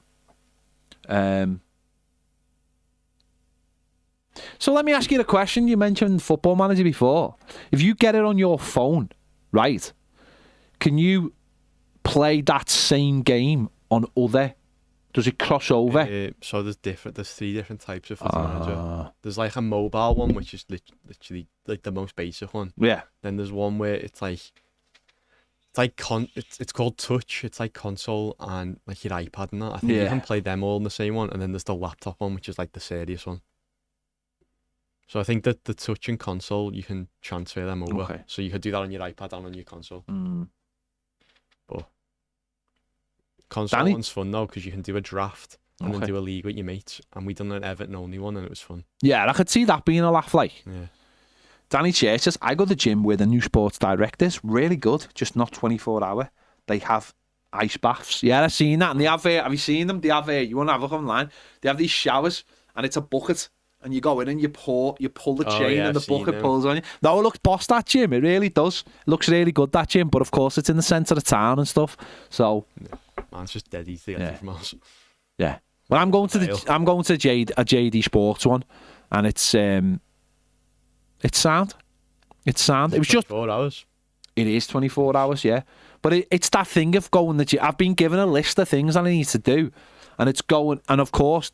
So let me ask you the question. You mentioned Football Manager before. If you get it on your phone, right, can you play that same game on other? Does it cross over? So there's 3 different types of Football Manager. There's like a mobile one, which is literally like the most basic one. Yeah. Then there's one where it's called Touch. It's like console and like your iPad and that. I think you can play them all in the same one. And then there's the laptop one, which is like the serious one. So I think that the Touch and console, you can transfer them over. Okay. So you could do that on your iPad and on your console. But console one's fun though, because you can do a draft and then do a league with your mates. And we done an Everton only one and it was fun. Yeah, I could see that being a laugh, like. Yeah. Danny Church says, I go to the gym with a new sports directors. Really good, just not 24-hour. They have ice baths. Yeah, I've seen that. And they have you seen them? They have you want to have a look online? They have these showers and it's a bucket. And you go in and you pull the chain and the bucket pulls on you. No, it looks boss, that gym. It really does. It looks really good, that gym. But of course, it's in the centre of town and stuff. So, man, it's just dead easy to get from us. Yeah. Well, I'm going to a JD Sports one, and it's sound. It's sound. It was just 24 hours. It is 24 hours, yeah. But it's that thing of going that I've been given a list of things that I need to do, and it's going. And of course,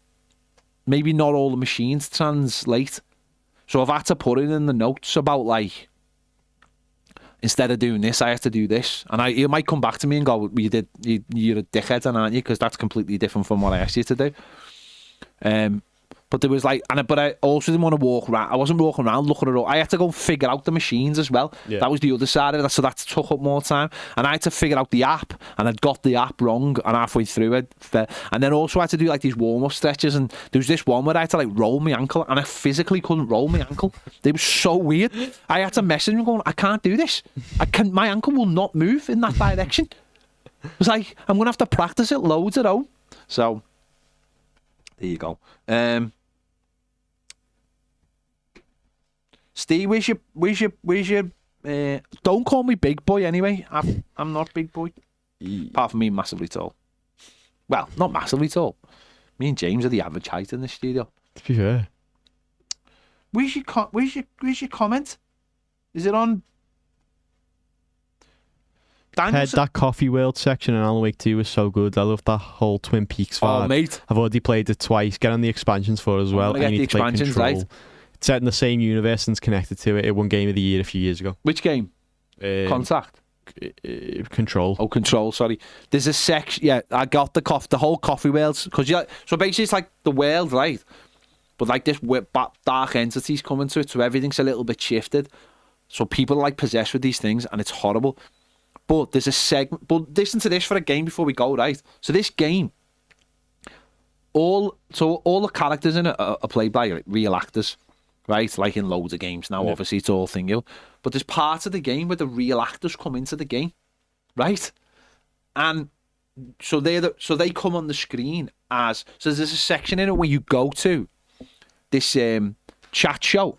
maybe not all the machines translate. So I've had to put it in the notes about, like, instead of doing this, I have to do this. And he might come back to me and go, you're a dickhead, aren't you? Because that's completely different from what I asked you to do. But there was like, but I also didn't want to walk around. I wasn't walking around looking at it all. I had to go and figure out the machines as well. Yeah. That was the other side of it. So that took up more time. And I had to figure out the app. And I'd got the app wrong. And halfway through it. And then also I had to do like these warm-up stretches. And there was this one where I had to like roll my ankle. And I physically couldn't roll my ankle. It was so weird. I had to message him going, I can't do this. My ankle will not move in that direction. It was like, I'm going to have to practice it loads at home. So, there you go. Steve, where's your don't call me big boy anyway. I'm not big boy. Apart from me massively tall. Well, not massively tall. Me and James are the average height in the studio. To be fair. Where's your comment? Is it on? That Coffee World section in Alan Wake 2 was so good. I love that whole Twin Peaks vibe. Oh, mate. I've already played it twice. Get on the expansions for it as well. I need to play Control. Right? It's set in the same universe and it's connected to it. It won Game of the Year a few years ago. Which game? Contact? Control. Oh, Control, sorry. There's a section, yeah, I got the whole Coffee Worlds. Because so basically it's like the world, right? But like this dark entities coming to it, so everything's a little bit shifted. So people are like possessed with these things and it's horrible. But there's a segment, but listen to this for a game before we go, right? So this game, all the characters in it are played by real actors. Right, like in loads of games now, obviously it's all thing, but there's parts of the game where the real actors come into the game, right? And so they come on the screen so there's a section in it where you go to this chat show,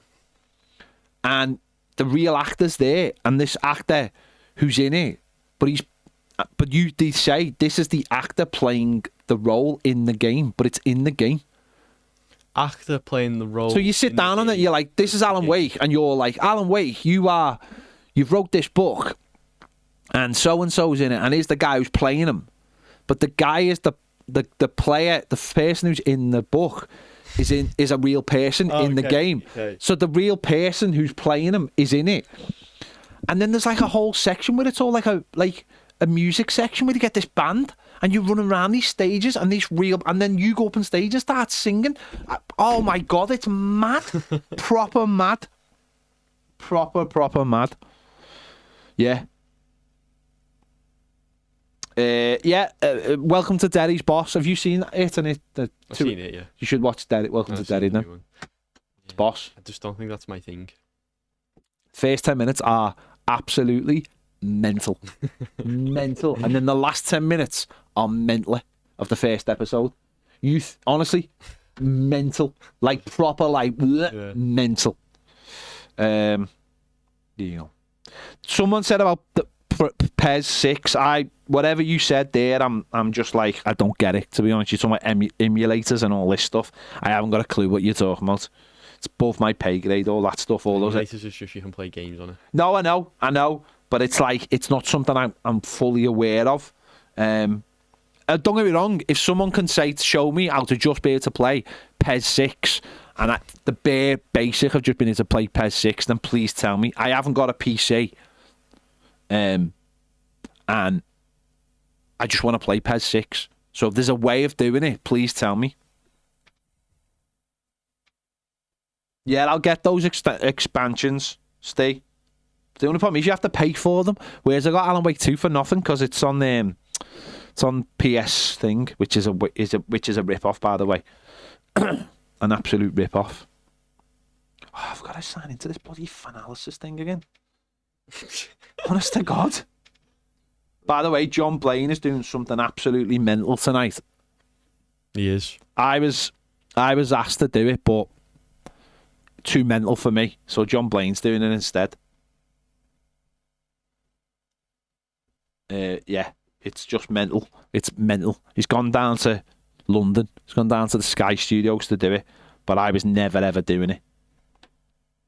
and the real actor's there, and this actor who's in it, they say this is the actor playing the role in the game, but it's in the game. Actor playing the role. So you sit down on it, you're like, this is Alan Wake, and you're like, Alan Wake, you've wrote this book, and so's in it, and here's the guy who's playing him. But the guy is the player, the person who's in the book is a real person in the game. Okay. So the real person who's playing him is in it. And then there's like a whole section where it's all like a music section where you get this band. And you run around these stages and then you go up on stage and start singing. Oh my God, it's mad. Proper mad. Proper mad. Yeah. Welcome to Derry's Boss. Have you seen it? And I've seen it, yeah. You should watch Derry. Welcome to Derry then. Yeah. Boss. I just don't think that's my thing. First 10 minutes are absolutely mental. Mental. And then the last 10 minutes are mentally of the first episode. Honestly, mental. Like proper, like, Yeah. mental. You know. Someone said about the PES 6. Whatever you said there, I'm just like, I don't get it, to be honest. You're talking about emulators and all this stuff. I haven't got a clue what you're talking about. It's above my pay grade, all that stuff, all those. Emulators is just you can play games on it. No, I know. But it's like, it's not something I'm fully aware of. Don't get me wrong, if someone can show me how to just be able to play PES 6 and the bare basic of just being able to play PES 6, then please tell me. I haven't got a PC. And I just want to play PES 6. So if there's a way of doing it, please tell me. Yeah, I'll get those expansions, Steve. The only problem is you have to pay for them. Whereas I got Alan Wake 2 for nothing because it's on PS thing, which is a rip off, by the way. An absolute rip off. Oh, I've got to sign into this bloody Fanalysis thing again. Honest to God. By the way, John Blaine is doing something absolutely mental tonight. He is. I was asked to do it, but too mental for me. So John Blaine's doing it instead. Yeah, it's just mental. It's mental. He's gone down to London. He's gone down to the Sky Studios to do it. But I was never ever doing it.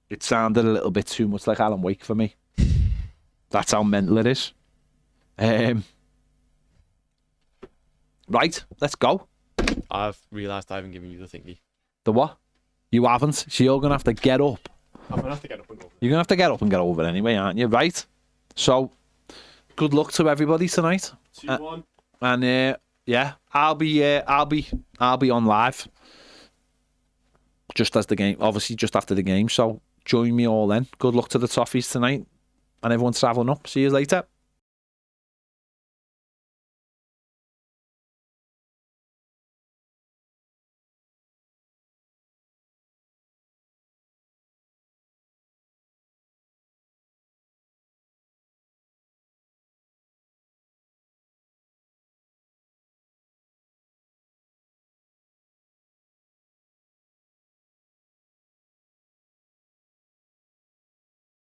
It sounded a little bit too much like Alan Wake for me. That's how mental it is. Right, let's go. I've realised I haven't given you the thingy. The what? You haven't? So you're going to have to get up. I'm going to have to get up and go over. You're going to have to get up and get over anyway, aren't you? Right? So, good luck to everybody tonight. 2-1. And yeah, I'll be on live. Just as the game, obviously just after the game. So join me all then. Good luck to the Toffees tonight. And everyone's travelling up. See you later.